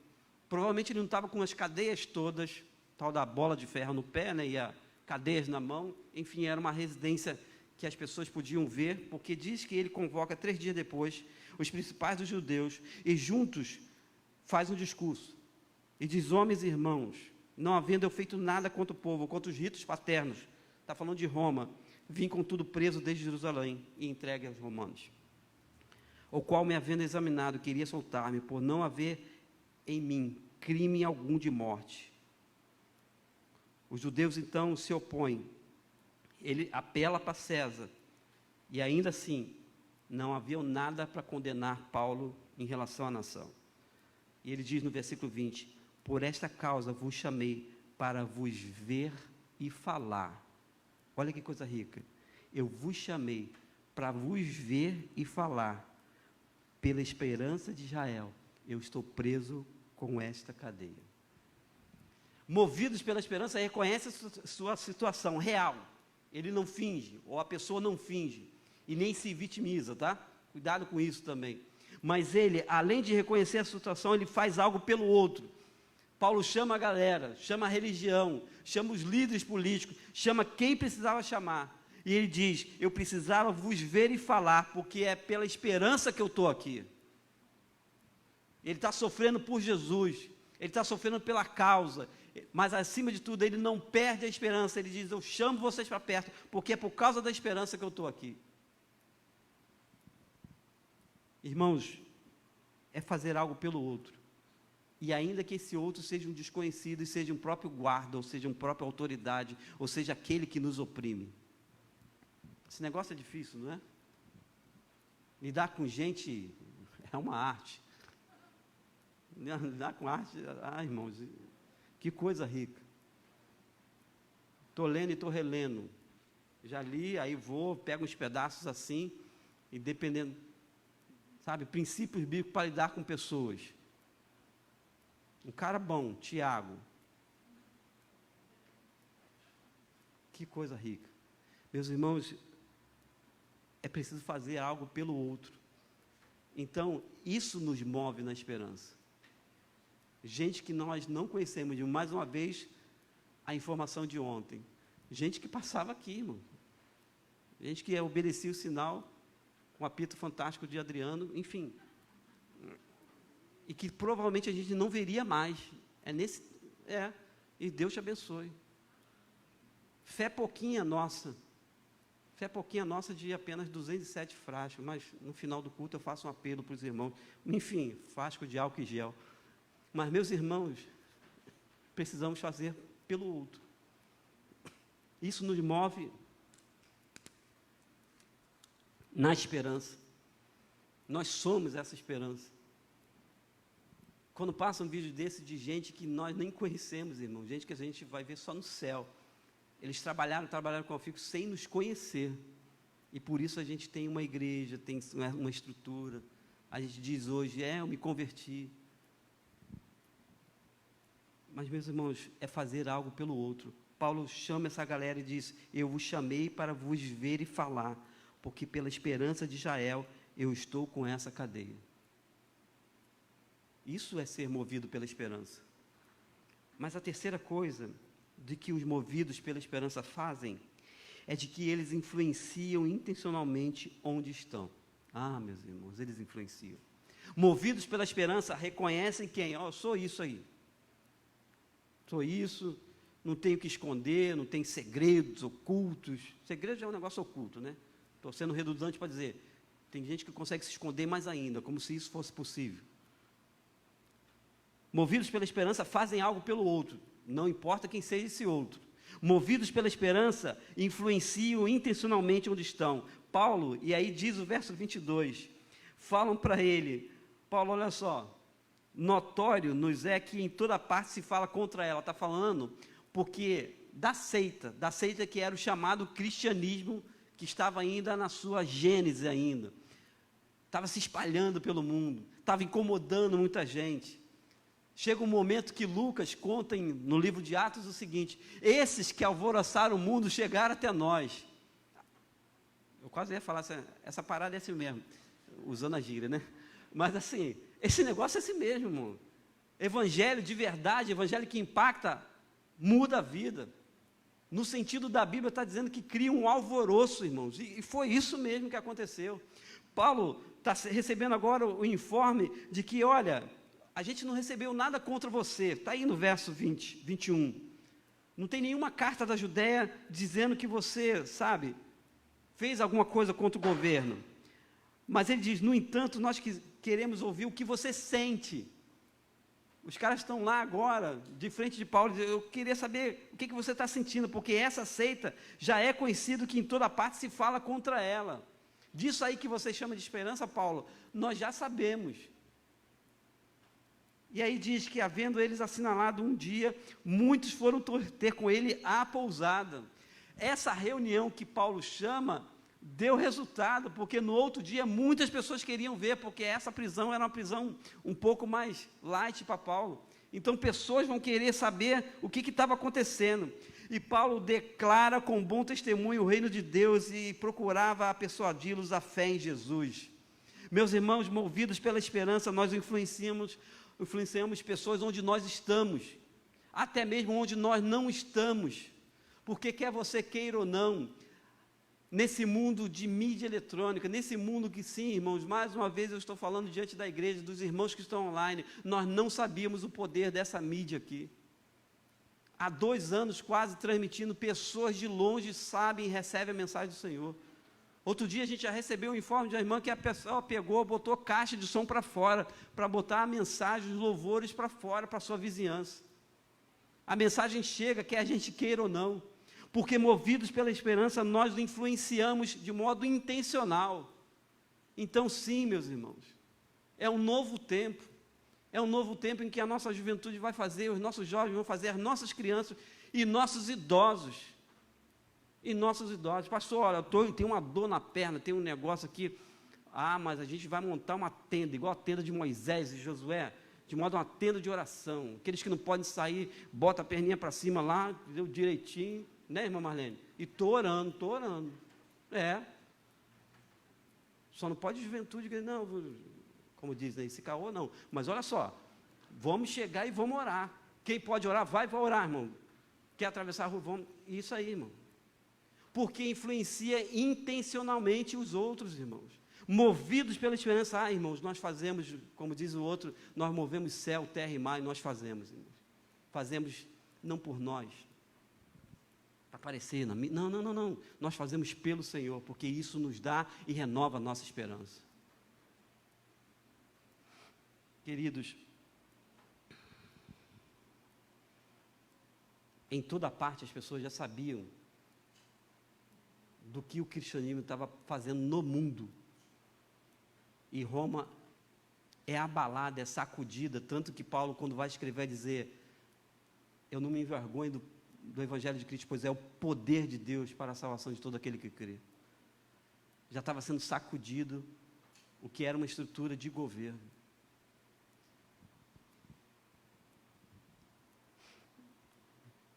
provavelmente ele não estava com as cadeias todas, tal da bola de ferro no pé, e as cadeias na mão, enfim, era uma residência que as pessoas podiam ver, porque diz que ele convoca 3 dias depois, os principais dos judeus, e juntos faz um discurso, e diz, homens e irmãos, não havendo eu feito nada contra o povo, contra os ritos paternos, está falando de Roma, vim contudo preso desde Jerusalém, e entregue aos romanos, o qual me havendo examinado, queria soltar-me, por não haver em mim crime algum de morte. Os judeus então se opõem, ele apela para César, e ainda assim, não havia nada para condenar Paulo em relação à nação. E ele diz no versículo 20, por esta causa vos chamei para vos ver e falar. Olha que coisa rica. Eu vos chamei para vos ver e falar. Pela esperança de Israel, eu estou preso com esta cadeia. Movidos pela esperança, reconhece a sua situação real. Ele não finge, ou a pessoa não finge, e nem se vitimiza, tá? Cuidado com isso também. Mas ele, além de reconhecer a situação, ele faz algo pelo outro. Paulo chama a galera, chama a religião, chama os líderes políticos, chama quem precisava chamar. E ele diz, eu precisava vos ver e falar, porque é pela esperança que eu estou aqui. Ele está sofrendo por Jesus, ele está sofrendo pela causa, mas acima de tudo, ele não perde a esperança. Ele diz: eu chamo vocês para perto, porque é por causa da esperança que eu estou aqui. Irmãos, é fazer algo pelo outro. E ainda que esse outro seja um desconhecido, e seja um próprio guarda, ou seja, uma própria autoridade, ou seja, aquele que nos oprime. Esse negócio é difícil, não é? Lidar com gente é uma arte. Lidar com arte, irmãos, que coisa rica. Estou lendo e estou relendo. Já li, aí vou, pego uns pedaços assim, e dependendo, sabe, princípios bíblicos para lidar com pessoas. Um cara bom, Tiago. Que coisa rica. Meus irmãos, é preciso fazer algo pelo outro. Então, isso nos move na esperança. Gente que nós não conhecemos, mais uma vez, a informação de ontem. Gente que passava aqui, irmão. Gente que obedecia o sinal, um apito fantástico de Adriano, enfim. E que provavelmente a gente não veria mais. E Deus te abençoe. Fé pouquinha nossa. Fé pouquinha nossa de apenas 207 frascos, mas no final do culto eu faço um apelo para os irmãos. Enfim, frasco de álcool e gel. Mas, meus irmãos, precisamos fazer pelo outro. Isso nos move na esperança. Nós somos essa esperança. Quando passa um vídeo desse de gente que nós nem conhecemos, irmão, gente que a gente vai ver só no céu. Eles trabalharam com o Fico sem nos conhecer. E por isso a gente tem uma igreja, tem uma estrutura. A gente diz hoje, eu me converti. Mas, meus irmãos, é fazer algo pelo outro. Paulo chama essa galera e diz: eu vos chamei para vos ver e falar, porque pela esperança de Israel eu estou com essa cadeia. Isso é ser movido pela esperança. Mas a terceira coisa de que os movidos pela esperança fazem é de que eles influenciam intencionalmente onde estão. Meus irmãos, eles influenciam. Movidos pela esperança, reconhecem quem? Eu sou isso aí. Sou isso, não tenho que esconder, não tem segredos ocultos. Segredo já é um negócio oculto, né? Estou sendo redundante para dizer, tem gente que consegue se esconder mais ainda, como se isso fosse possível. Movidos pela esperança, fazem algo pelo outro, não importa quem seja esse outro. Movidos pela esperança, influenciam intencionalmente onde estão. Paulo, e aí diz o verso 22, falam para ele, Paulo, olha só, notório nos é que em toda parte se fala contra ela. Está falando porque da seita que era o chamado cristianismo, que estava ainda na sua gênese ainda, estava se espalhando pelo mundo, estava incomodando muita gente. Chega um momento que Lucas conta no livro de Atos o seguinte: esses que alvoroçaram o mundo chegaram até nós. Eu quase ia falar, essa parada é assim mesmo, usando a gíria, né? Mas assim, esse negócio é assim mesmo, irmão. Evangelho de verdade, evangelho que impacta, muda a vida. No sentido da Bíblia, está dizendo que cria um alvoroço, irmãos. E foi isso mesmo que aconteceu. Paulo está recebendo agora o informe de que, olha, a gente não recebeu nada contra você. Está aí no verso 21. Não tem nenhuma carta da Judéia dizendo que você, sabe, fez alguma coisa contra o governo. Mas ele diz, no entanto, nós queremos ouvir o que você sente. Os caras estão lá agora, de frente de Paulo, e eu queria saber o que você está sentindo, porque essa seita já é conhecido que em toda parte se fala contra ela. Disso aí que você chama de esperança, Paulo, nós já sabemos. E aí diz que, havendo eles assinalado um dia, muitos foram ter com ele à pousada. Essa reunião que Paulo chama deu resultado, porque no outro dia muitas pessoas queriam ver, porque essa prisão era uma prisão um pouco mais light para Paulo. Então pessoas vão querer saber o que estava acontecendo. E Paulo declara com bom testemunho o reino de Deus e procurava persuadi-los à fé em Jesus. Meus irmãos, movidos pela esperança, nós influenciamos pessoas onde nós estamos, até mesmo onde nós não estamos, porque quer você queira ou não, nesse mundo de mídia eletrônica, nesse mundo que sim, irmãos, mais uma vez eu estou falando diante da igreja, dos irmãos que estão online, nós não sabíamos o poder dessa mídia aqui. há 2 anos quase transmitindo, pessoas de longe sabem e recebem a mensagem do Senhor. Outro dia a gente já recebeu um informe de uma irmã que a pessoa pegou, botou caixa de som para fora, para botar a mensagem, os louvores para fora, para a sua vizinhança. A mensagem chega, quer a gente queira ou não, porque movidos pela esperança, nós influenciamos de modo intencional. Então sim, meus irmãos, é um novo tempo. É um novo tempo em que a nossa juventude vai fazer, os nossos jovens vão fazer, as nossas crianças e nossos idosos. Pastor, olha, eu tenho uma dor na perna, tem um negócio aqui. Ah, mas a gente vai montar uma tenda, igual a tenda de Moisés e Josué, de modo uma tenda de oração. Aqueles que não podem sair, bota a perninha para cima lá, deu direitinho, né, irmã Marlene? E estou orando. Só não pode juventude, não, como diz aí, esse caô não. Mas olha só, vamos chegar e vamos orar. Quem pode orar, vai orar, irmão. Quer atravessar a rua, vamos. Isso aí, irmão. Porque influencia intencionalmente os outros, irmãos. Movidos pela esperança, irmãos, nós fazemos, como diz o outro, nós movemos céu, terra e mar, e nós fazemos, irmãos. Fazemos não por nós, para parecer, não. Nós fazemos pelo Senhor, porque isso nos dá e renova a nossa esperança. Queridos, em toda parte as pessoas já sabiam do que o cristianismo estava fazendo no mundo. E Roma é abalada, é sacudida, tanto que Paulo, quando vai escrever, vai dizer: eu não me envergonho do Evangelho de Cristo, pois é o poder de Deus para a salvação de todo aquele que crê. Já estava sendo sacudido o que era uma estrutura de governo.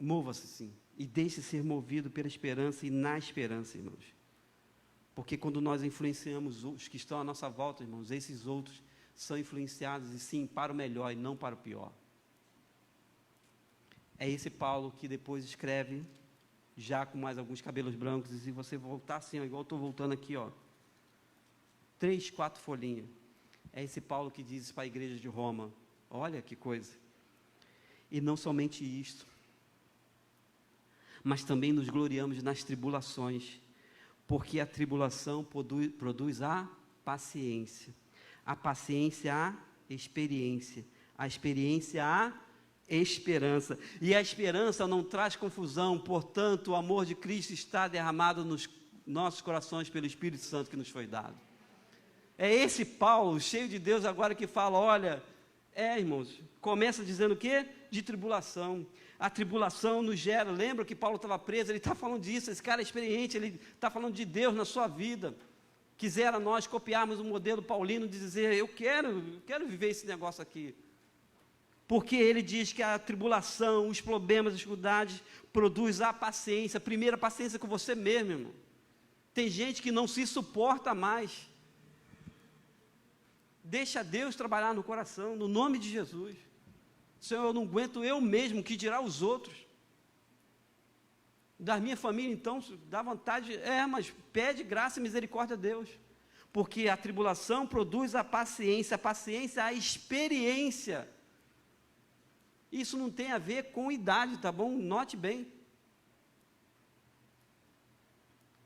Mova-se sim, e deixe ser movido pela esperança e na esperança, irmãos. Porque quando nós influenciamos os que estão à nossa volta, irmãos, esses outros são influenciados, e sim, para o melhor e não para o pior. É esse Paulo que depois escreve, já com mais alguns cabelos brancos, e se você voltar assim, ó, igual eu estou voltando aqui, 3, 4 folhinhas. É esse Paulo que diz para a igreja de Roma: olha que coisa. E não somente isto, mas também nos gloriamos nas tribulações, porque a tribulação produz a paciência a experiência a esperança, e a esperança não traz confusão, portanto o amor de Cristo está derramado nos nossos corações pelo Espírito Santo que nos foi dado. É esse Paulo, cheio de Deus, agora que fala, olha, irmãos, começa dizendo o quê? De tribulação. A tribulação nos gera, lembra que Paulo estava preso, ele está falando disso, esse cara é experiente, ele está falando de Deus na sua vida. Quisera nós copiarmos o modelo paulino de dizer, eu quero viver esse negócio aqui. Porque ele diz que a tribulação, os problemas, as dificuldades, produz a paciência. Primeiro, a paciência com você mesmo, irmão. Tem gente que não se suporta mais. Deixa Deus trabalhar no coração, no nome de Jesus. Senhor, eu não aguento eu mesmo, que dirá os outros. Da minha família, então, dá vontade, mas pede graça e misericórdia a Deus. Porque a tribulação produz a paciência a experiência. Isso não tem a ver com idade, tá bom? Note bem.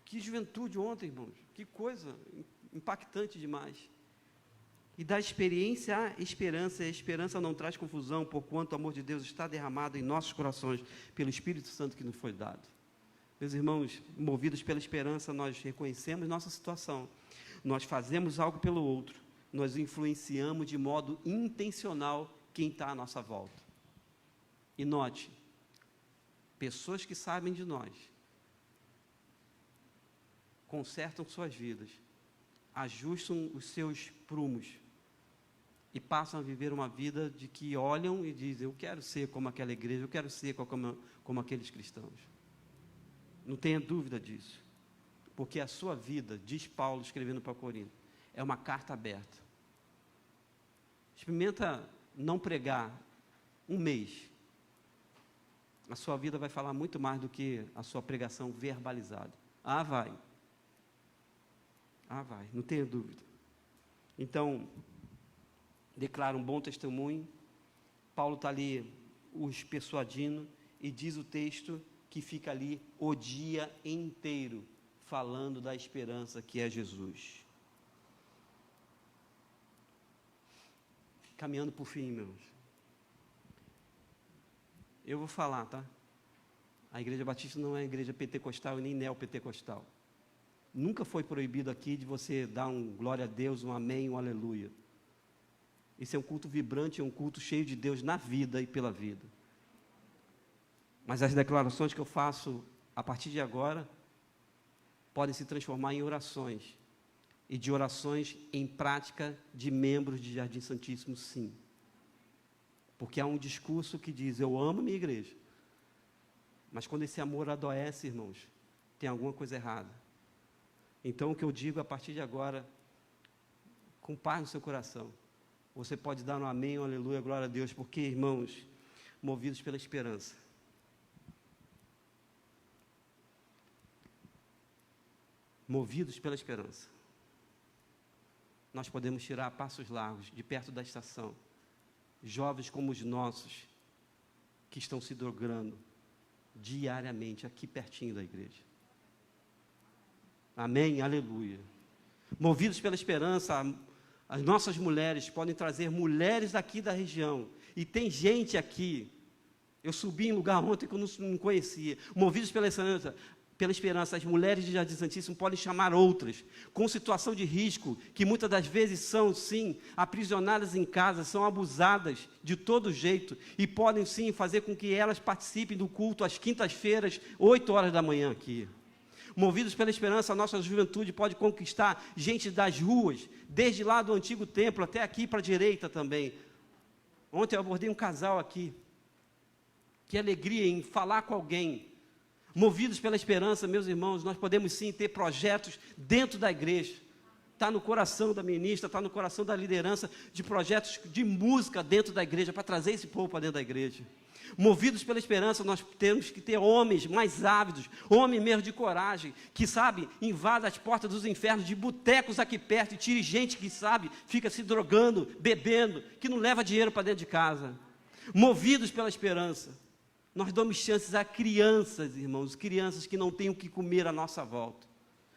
Que juventude ontem, irmãos. Que coisa impactante demais. E da experiência à esperança, e a esperança não traz confusão, porquanto o amor de Deus está derramado em nossos corações, pelo Espírito Santo que nos foi dado. Meus irmãos, movidos pela esperança, nós reconhecemos nossa situação, nós fazemos algo pelo outro, nós influenciamos de modo intencional quem está à nossa volta. E note, pessoas que sabem de nós, consertam suas vidas, ajustam os seus prumos, e passam a viver uma vida de que olham e dizem, eu quero ser como aquela igreja, eu quero ser como aqueles cristãos. Não tenha dúvida disso. Porque a sua vida, diz Paulo escrevendo para Corinto, é uma carta aberta. Experimenta não pregar um mês. A sua vida vai falar muito mais do que a sua pregação verbalizada. Vai, não tenha dúvida. Então, declara um bom testemunho. Paulo está ali os persuadindo, e diz o texto que fica ali o dia inteiro falando da esperança que é Jesus. Caminhando por fim, irmãos. Eu vou falar, tá? A Igreja Batista não é igreja pentecostal e nem neopentecostal. Nunca foi proibido aqui de você dar um glória a Deus, um amém, um aleluia. Esse é um culto vibrante, é um culto cheio de Deus na vida e pela vida. Mas as declarações que eu faço a partir de agora podem se transformar em orações. E de orações em prática de membros de Jardim Santíssimo, sim. Porque há um discurso que diz, eu amo minha igreja. Mas quando esse amor adoece, irmãos, tem alguma coisa errada. Então, o que eu digo a partir de agora, com paz no seu coração, você pode dar um amém, um aleluia, glória a Deus, porque, irmãos, movidos pela esperança. Movidos pela esperança. Nós podemos tirar a passos largos, de perto da estação, jovens como os nossos, que estão se drogando diariamente, aqui pertinho da igreja. Amém? Aleluia. Movidos pela esperança, as nossas mulheres podem trazer mulheres daqui da região. E tem gente aqui, eu subi em lugar ontem que eu não conhecia. Movidos pela esperança, as mulheres de Jardim Santíssimo podem chamar outras, com situação de risco, que muitas das vezes são, sim, aprisionadas em casa, são abusadas de todo jeito, e podem, sim, fazer com que elas participem do culto às quintas-feiras, 8 horas da manhã aqui. Movidos pela esperança, a nossa juventude pode conquistar gente das ruas, desde lá do antigo templo, até aqui para a direita também. Ontem eu abordei um casal aqui, que alegria em falar com alguém. Movidos pela esperança, meus irmãos, nós podemos sim ter projetos dentro da igreja. Está no coração da ministra, está no coração da liderança, de projetos de música dentro da igreja, para trazer esse povo para dentro da igreja. Movidos pela esperança, nós temos que ter homens mais ávidos, homens mesmo de coragem, que, sabe, invada as portas dos infernos, de botecos aqui perto, e tire gente que, sabe, fica se drogando, bebendo, que não leva dinheiro para dentro de casa. Movidos pela esperança, nós damos chances a crianças, irmãos, crianças que não têm o que comer à nossa volta.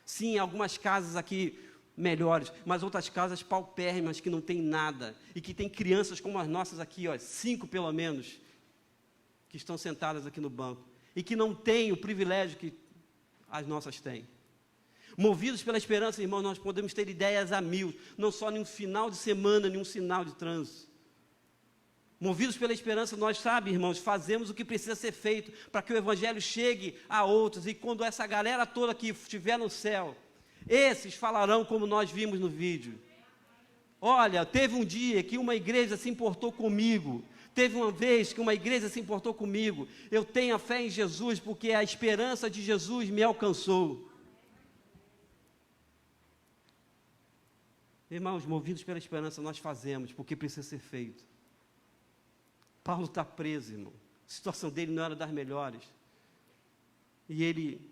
Sim, algumas casas aqui melhores, mas outras casas paupérrimas que não tem nada, e que tem crianças como as nossas aqui, ó, 5 pelo menos, que estão sentadas aqui no banco, e que não têm o privilégio que as nossas têm. Movidos pela esperança, irmãos, nós podemos ter ideias a mil, não só em um final de semana, em um sinal de trânsito. Movidos pela esperança, nós, sabe, irmãos, fazemos o que precisa ser feito para que o Evangelho chegue a outros, e quando essa galera toda que estiver no céu, esses falarão como nós vimos no vídeo. Olha, teve um dia que uma igreja se importou comigo, teve uma vez que uma igreja se importou comigo, eu tenho a fé em Jesus, porque a esperança de Jesus me alcançou. Irmãos, movidos pela esperança, nós fazemos, porque precisa ser feito. Paulo está preso, irmão. A situação dele não era das melhores. E ele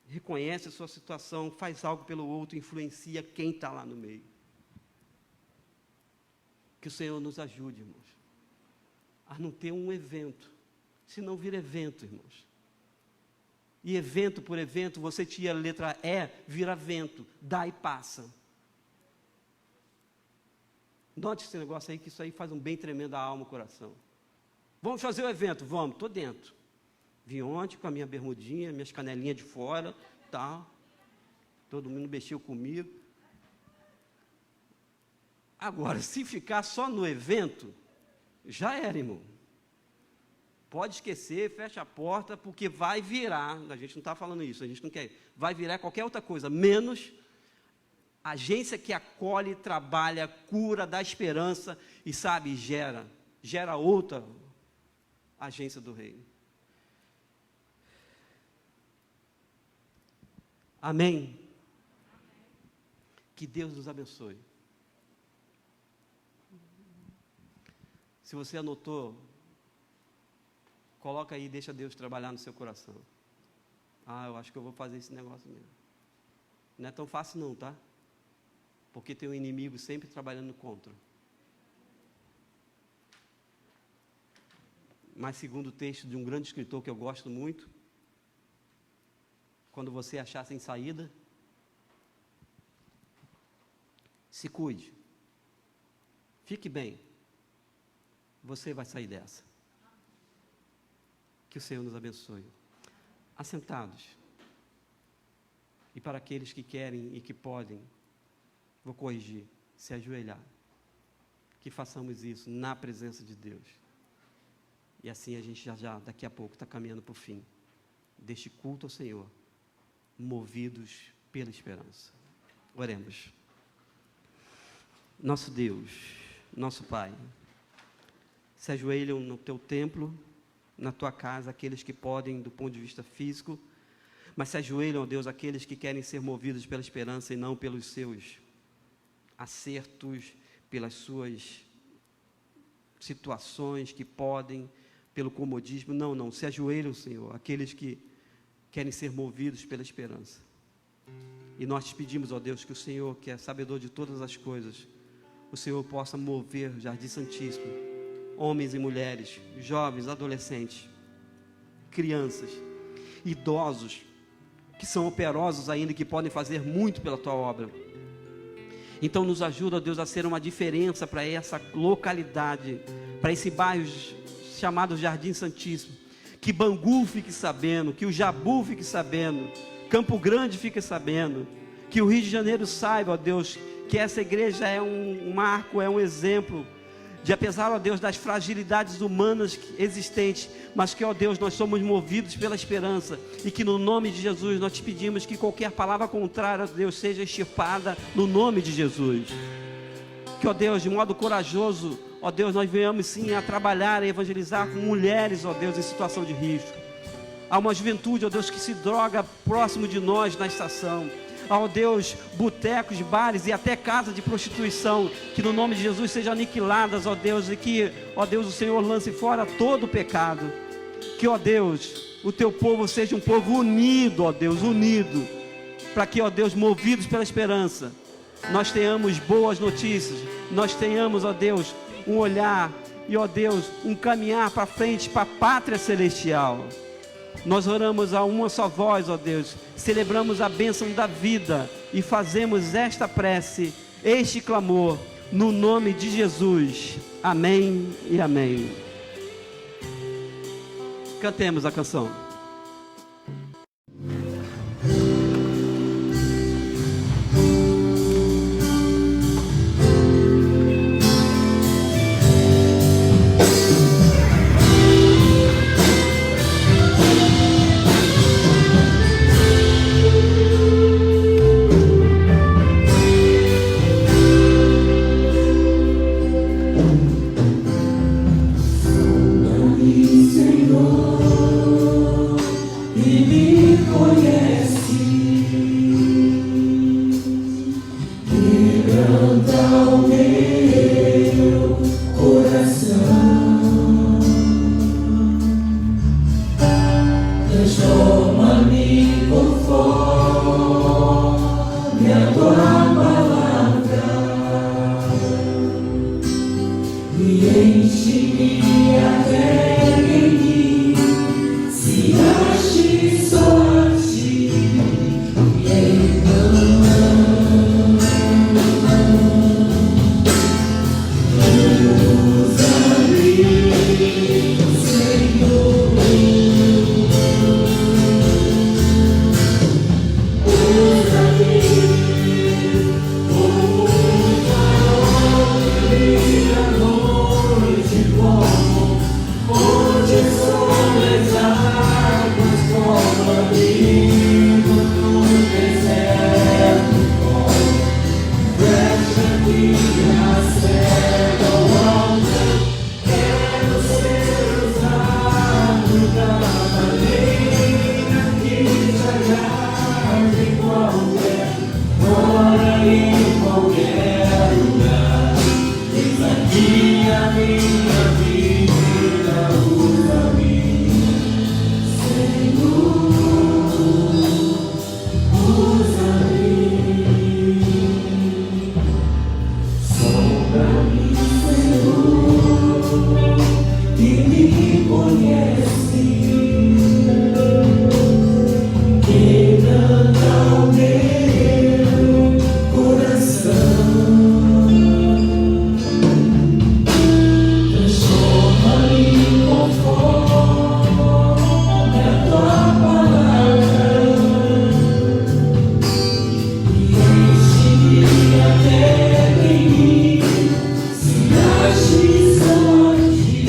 reconhece a sua situação, faz algo pelo outro, influencia quem está lá no meio. Que o Senhor nos ajude, irmãos, a não ter um evento, se não vir evento, irmãos. E evento por evento, você tira a letra E, vira vento, dá e passa. Note esse negócio aí, que isso aí faz um bem tremendo à alma e ao coração. Vamos fazer o evento? Vamos, estou dentro. Vim ontem com a minha bermudinha, minhas canelinhas de fora, tal. Todo mundo mexeu comigo. Agora, se ficar só no evento, já era, irmão. Pode esquecer, fecha a porta, porque vai virar, a gente não está falando isso, a gente não quer, vai virar qualquer outra coisa, menos agência que acolhe, trabalha, cura, dá esperança e, sabe, gera outra agência do reino. Amém? Que Deus nos abençoe. Se você anotou, coloca aí, deixa Deus trabalhar no seu coração. Ah, eu acho que eu vou fazer esse negócio mesmo. Não é tão fácil não, tá? Porque tem um inimigo sempre trabalhando contra. mas segundo o texto de um grande escritor que eu gosto muito, quando você achar sem saída, se cuide, fique bem, você vai sair dessa. Que o Senhor nos abençoe. Assentados. E para aqueles que querem e que podem, vou corrigir, se ajoelhar. Que façamos isso na presença de Deus. E assim a gente já daqui a pouco está caminhando para o fim deste culto ao Senhor, movidos pela esperança. Oremos. Nosso Deus, nosso Pai, se ajoelham no teu templo, na tua casa, aqueles que podem do ponto de vista físico, mas se ajoelham, ó Deus, aqueles que querem ser movidos pela esperança e não pelos seus acertos, pelas suas situações que podem, pelo comodismo. Não, se ajoelham, Senhor, aqueles que querem ser movidos pela esperança. E nós te pedimos, ó Deus, que o Senhor, que é sabedor de todas as coisas, o Senhor possa mover o Jardim Santíssimo, homens e mulheres, jovens, adolescentes, crianças, idosos, que são operosos ainda e que podem fazer muito pela tua obra. Então nos ajuda, ó Deus, a ser uma diferença para essa localidade, para esse bairro chamado Jardim Santíssimo. Que Bangu fique sabendo, que o Jabu fique sabendo, Campo Grande fique sabendo, que o Rio de Janeiro saiba, ó Deus, que essa igreja é um marco, é um exemplo, de apesar, ó Deus, das fragilidades humanas existentes, mas que, ó Deus, nós somos movidos pela esperança, e que no nome de Jesus nós te pedimos que qualquer palavra contrária, ó Deus, seja extirpada no nome de Jesus. Que, ó Deus, de modo corajoso, ó Deus, nós venhamos sim a trabalhar, a evangelizar com mulheres, ó Deus, em situação de risco. Há uma juventude, ó Deus, que se droga próximo de nós na estação. Ó Deus, botecos, bares e até casas de prostituição, que no nome de Jesus sejam aniquiladas, ó Deus, e que, ó Deus, o Senhor lance fora todo o pecado. Que, ó Deus, o teu povo seja um povo unido, ó Deus, unido, para que, ó Deus, movidos pela esperança, nós tenhamos boas notícias, nós tenhamos, ó Deus, um olhar e, ó Deus, um caminhar para frente, para a pátria celestial. Nós oramos a uma só voz, ó Deus, celebramos a bênção da vida e fazemos esta prece, este clamor, no nome de Jesus. Amém e amém. Cantemos a canção. Senhor, que me conhece, quebranta o meu coração, transforma-me conforme a tua palavra e enche-me até que em mim se ache só a ti.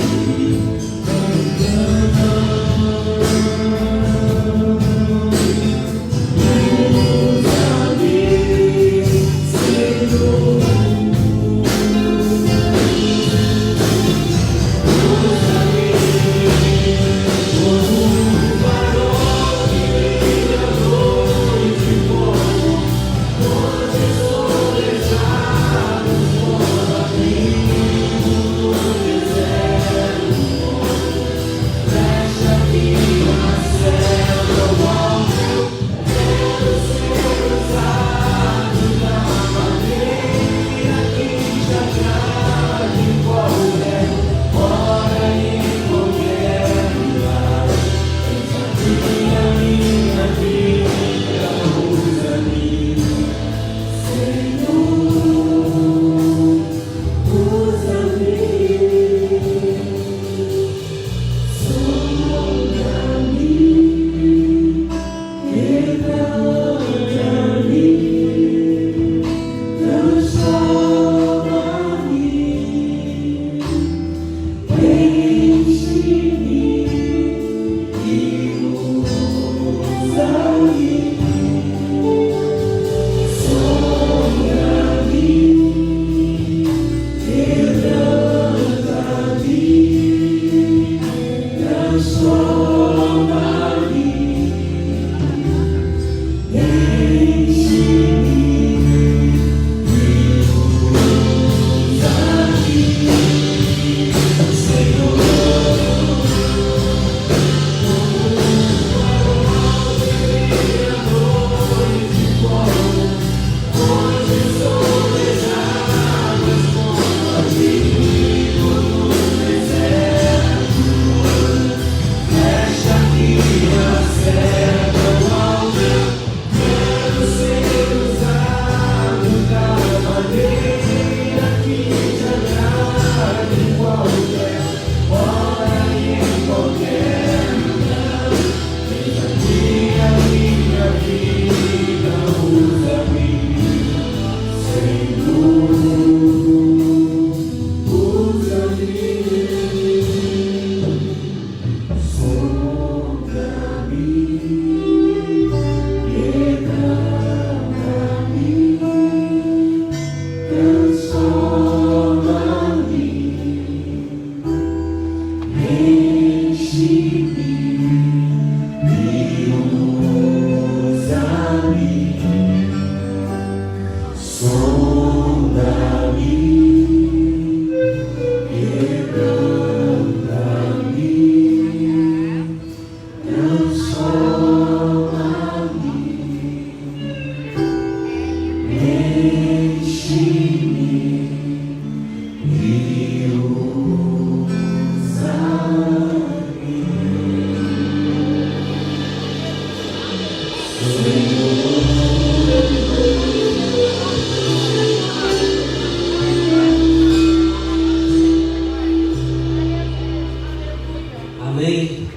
Amém?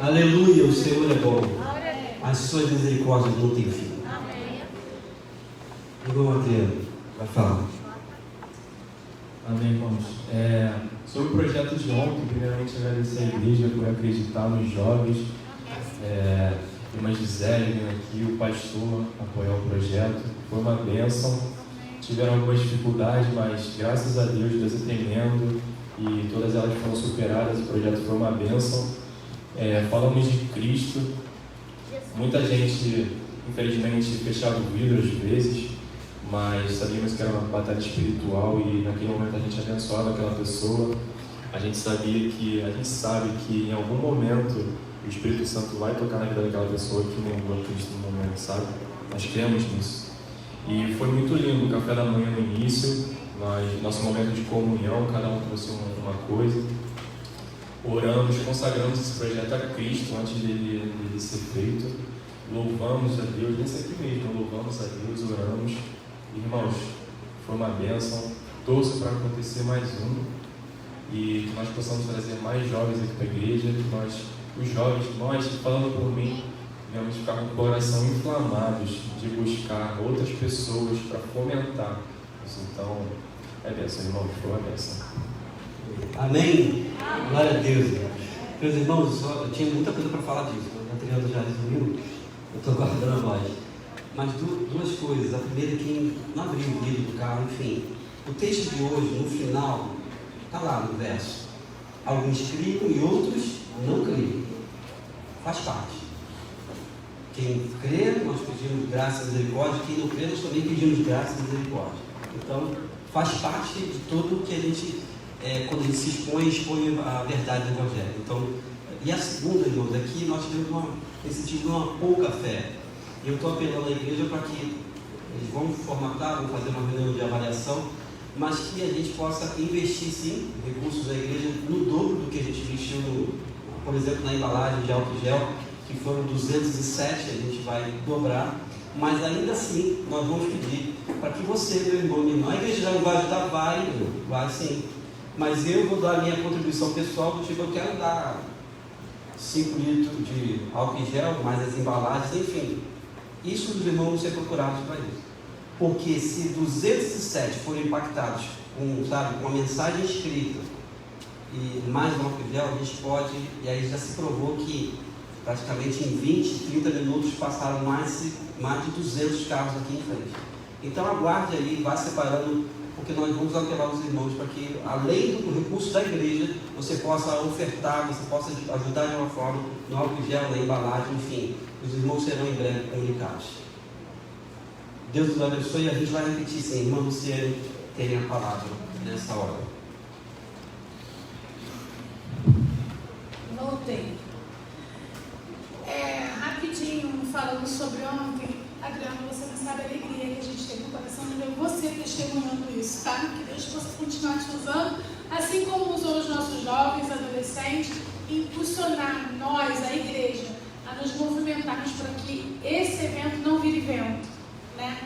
Aleluia, o Senhor é bom. As suas misericórdias não têm fim. Irmão Adriano, vai falar. Amém, irmãos. Sobre o projeto de ontem, primeiramente agradecer a igreja por acreditar nos jovens. Irmã Gisele aqui, o pastor, apoiar o projeto. Foi uma bênção. Tiveram algumas dificuldades, mas graças a Deus, Deus atendendo e todas elas foram superadas. O projeto foi uma bênção. Falamos de Cristo. Muita gente, infelizmente, fechava o vidro às vezes, mas sabíamos que era uma batalha espiritual e naquele momento a gente abençoava aquela pessoa. A gente sabe que em algum momento o Espírito Santo vai tocar na vida daquela pessoa que negou a Cristo no momento, sabe? Nós cremos nisso. E foi muito lindo o café da manhã no início, nosso momento de comunhão, cada um trouxe uma coisa. oramos, consagramos esse projeto a Cristo antes dele ser feito. Louvamos a Deus, nesse aqui mesmo, louvamos a Deus, oramos. Irmãos, foi uma bênção. Torço para acontecer mais um e que nós possamos trazer mais jovens aqui para a igreja. Que nós, os jovens, nós, falando por mim, vamos ficar com o coração inflamados de buscar outras pessoas para fomentar isso. Então, é bênção, irmãos, foi uma bênção. Amém? Glória a Deus. Meus irmãos, eu tinha muita coisa para falar disso. A Adriana já resumiu, eu estou guardando a voz. Mas duas coisas. A primeira é quem não abriu o livro do carro, enfim. O texto de hoje, no final, está lá no verso. Alguns criam e outros não criam. Faz parte. Quem crê, nós pedimos graça e misericórdia. Quem não crê, nós também pedimos graça e misericórdia. Então, faz parte de tudo que a gente, quando a gente se expõe a verdade do Evangelho. Então, e a segunda, irmãos, aqui nós temos uma pouca fé. E eu estou apelando à igreja para que eles vão formatar, vão fazer uma reunião de avaliação, mas que a gente possa investir, sim, recursos da igreja no dobro do que a gente investiu, por exemplo, na embalagem de álcool gel, que foram 207, a gente vai dobrar, mas ainda assim nós vamos pedir para que você, meu irmão, minha irmã, a igreja já não vai ajudar, vai sim, mas eu vou dar a minha contribuição pessoal, do tipo, eu quero dar 5 litros de álcool gel, mais as embalagens, enfim, isso os irmãos vão ser procurados para isso, porque se 207 forem impactados com uma mensagem escrita e mais um álcool gel, a gente pode, e aí já se provou que praticamente em 20, 30 minutos passaram mais de 200 carros aqui em frente. Então aguarde aí, vá separando, porque nós vamos apelar os irmãos para que, além do recurso da igreja, você possa ofertar, você possa ajudar de uma forma no álcool gel, na embalagem, enfim, os irmãos serão em breve comunicados. Deus nos abençoe e a gente vai repetir, sim, irmã Luciane, tem a palavra nessa hora. Voltei. Rapidinho, falando sobre ontem, Adriana, você não sabe a alegria que a gente teve no coração de ver você testemunhando isso, tá? Que Deus possa continuar te usando, assim como usou os nossos jovens, adolescentes, e impulsionar nós, a igreja, a nos movimentarmos para que esse evento não vire vento, né?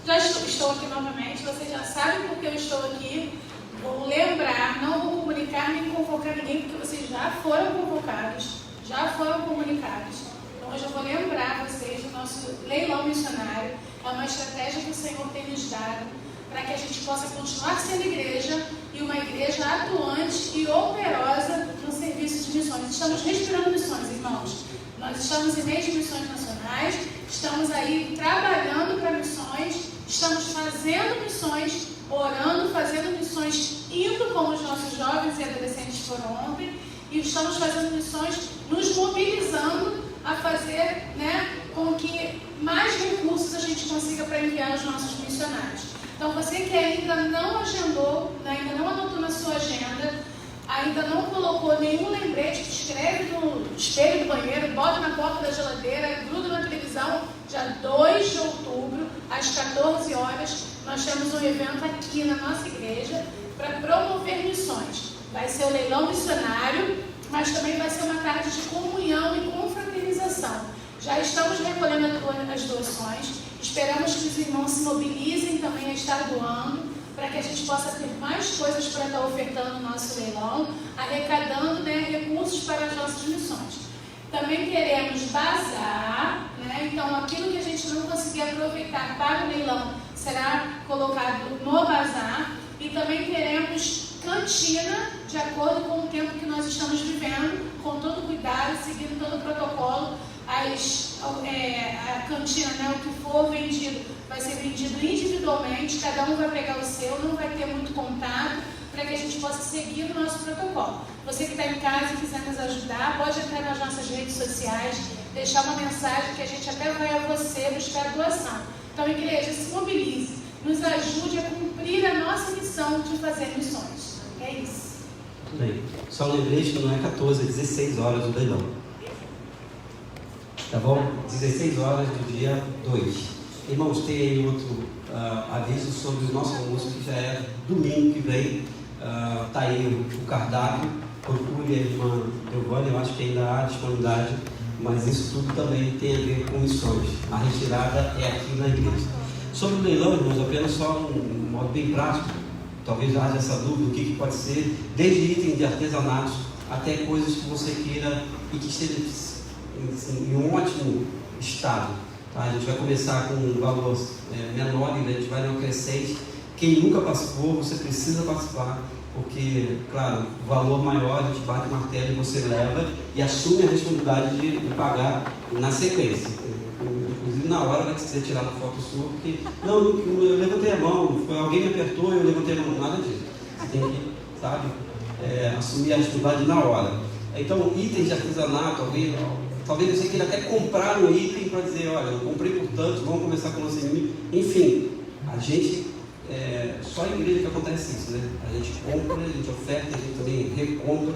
Já estou aqui novamente, vocês já sabem porque eu estou aqui. Vou lembrar, não vou comunicar nem convocar ninguém, porque vocês já foram convocados, já foram comunicados. Então hoje eu vou lembrar vocês do nosso leilão missionário. É uma estratégia que o Senhor tem nos dado para que a gente possa continuar sendo igreja e uma igreja atuante e operosa no serviço de missões. Estamos respirando missões, irmãos. Nós estamos em meio de missões nacionais, estamos aí trabalhando para missões, estamos fazendo missões, orando, fazendo missões, indo como os nossos jovens e adolescentes foram ontem, e estamos fazendo missões, nos mobilizando a fazer, com que mais recursos a gente consiga para enviar os nossos missionários. Então, você que ainda não agendou, ainda não anotou na sua agenda, ainda não colocou nenhum lembrete, escreve no espelho do banheiro, bota na porta da geladeira, gruda na televisão, dia 2 de outubro, às 14 horas, nós temos um evento aqui na nossa igreja para promover missões. Vai ser o leilão missionário, mas também vai ser uma tarde de comunhão e confraternização. Já estamos recolhendo as doações, esperamos que os irmãos se mobilizem também a estar doando, para que a gente possa ter mais coisas para estar ofertando no nosso leilão, arrecadando recursos para as nossas missões. Também queremos bazar, então aquilo que a gente não conseguir aproveitar para o leilão será colocado no bazar, e também queremos cantina, de acordo com o tempo que nós estamos vivendo, com todo cuidado, seguindo todo o protocolo. A cantina, o que for vendido, vai ser vendido individualmente, cada um vai pegar o seu, não vai ter muito contato, para que a gente possa seguir o nosso protocolo. Você que está em casa e quiser nos ajudar, pode entrar nas nossas redes sociais, deixar uma mensagem que a gente até vai a você buscar a doação. Então, igreja, se mobilize, nos ajude a cumprir a nossa missão de fazer missões. É isso. Tudo bem. Só lembrete que não é 14, é 16 horas o leilão. Tá bom? 16 horas do dia 2. Irmãos, tem aí outro aviso sobre o nosso almoço, que já é domingo que vem. Tá aí o cardápio. procure a irmã Giovanna, eu acho que ainda há disponibilidade, mas isso tudo também tem a ver com missões. A retirada é aqui na igreja. Sobre o leilão, irmãos, apenas só um modo bem prático, talvez haja essa dúvida, o que pode ser, desde itens de artesanatos até coisas que você queira e que estejam em um ótimo estado. Tá? A gente vai começar com um valor menor e a gente vai numa crescente. Quem nunca participou, você precisa participar, porque, claro, o valor maior, a gente bate o martelo e você leva e assume a responsabilidade de pagar na sequência. Inclusive, na hora vai ser tirada a foto sua, porque, não, eu levantei a mão, alguém me apertou, eu levantei a mão, nada disso. Você tem que, sabe, assumir a responsabilidade na hora. Então, itens de artesanato, talvez você queira até comprar um item para dizer, olha, eu comprei por tanto, vamos começar com o lançamento. Enfim, a gente, só em igreja que acontece isso, né? A gente compra, a gente oferta, a gente também recompra,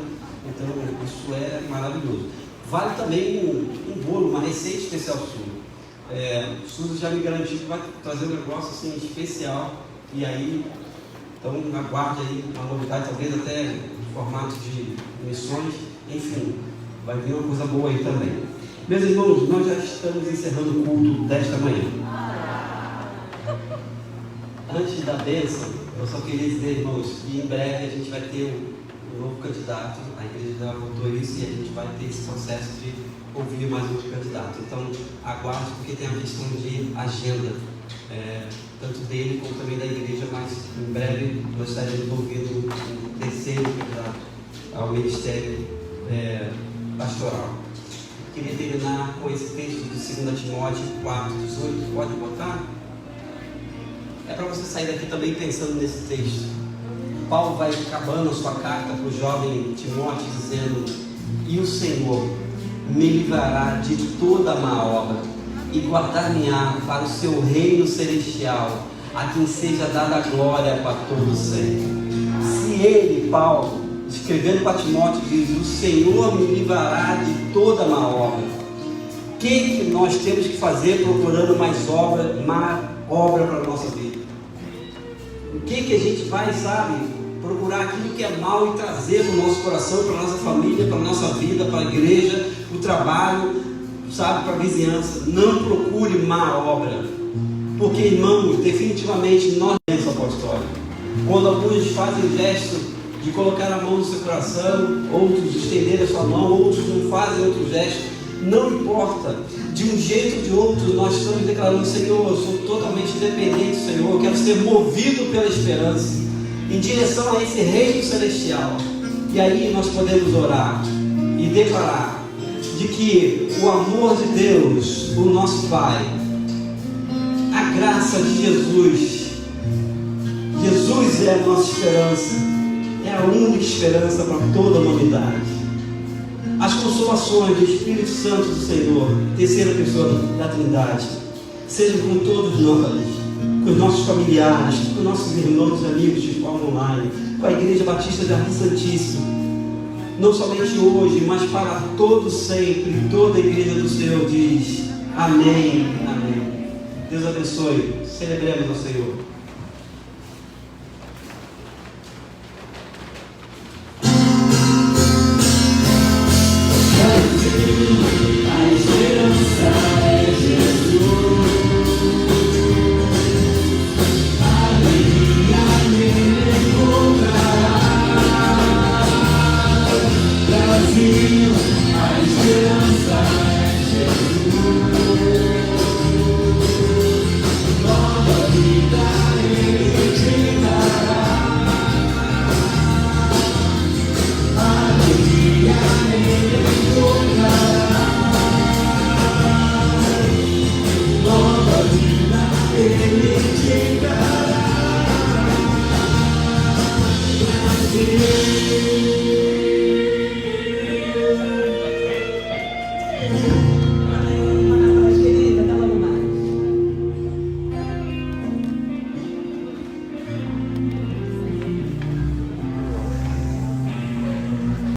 então isso é maravilhoso. Vale também um bolo, uma receita especial sua. Suzy já me garantiu que vai trazer um negócio assim especial, e aí, então aguarde aí uma novidade, talvez até em formato de missões, enfim, vai vir uma coisa boa aí também. Meus irmãos, nós já estamos encerrando o culto desta manhã. Antes da bênção, eu só queria dizer, irmãos, que em breve a gente vai ter um novo candidato. A igreja já votou isso e a gente vai ter esse processo de ouvir mais um candidato. Então, aguarde, porque tem a questão de agenda, tanto dele como também da igreja, mas em breve nós estaremos ouvindo um terceiro candidato ao ministério pastoral. Queria terminar com esse texto de 2 Timóteo 4,18. Pode botar? É para você sair daqui também pensando nesse texto. Paulo vai acabando a sua carta para o jovem Timóteo dizendo: e o Senhor me livrará de toda má obra e guardar-me-á para o seu reino celestial, a quem seja dada a glória para todo sempre. Se ele, Paulo, escrevendo para Timóteo, diz: o Senhor me livrará de toda má obra, o que nós temos que fazer procurando má obra para a nossa vida? O que a gente vai, sabe, procurar aquilo que é mal e trazer para o nosso coração, para a nossa família, para a nossa vida, para a igreja, para o trabalho, sabe, para a vizinhança. Não procure má obra, porque, irmãos, definitivamente nós temos apostólico. Quando alguns fazem o gesto de colocar a mão no seu coração, outros estender a sua mão, outros não fazem outro gesto, não importa, de um jeito ou de outro, nós estamos declarando: Senhor, eu sou totalmente dependente do Senhor, eu quero ser movido pela esperança, em direção a esse reino celestial. E aí nós podemos orar e declarar de que o amor de Deus, o nosso Pai, a graça de Jesus é a nossa esperança, é a única esperança para toda a humanidade. As consolações do Espírito Santo do Senhor, terceira pessoa da Trindade, sejam com todos nós, com os nossos familiares, com os nossos irmãos e amigos de forma online, com a Igreja Batista de Jardim Santíssimo, não somente hoje, mas para todo sempre. Toda a Igreja do Senhor diz amém, amém. Deus abençoe, celebremos ao Senhor. Brasil.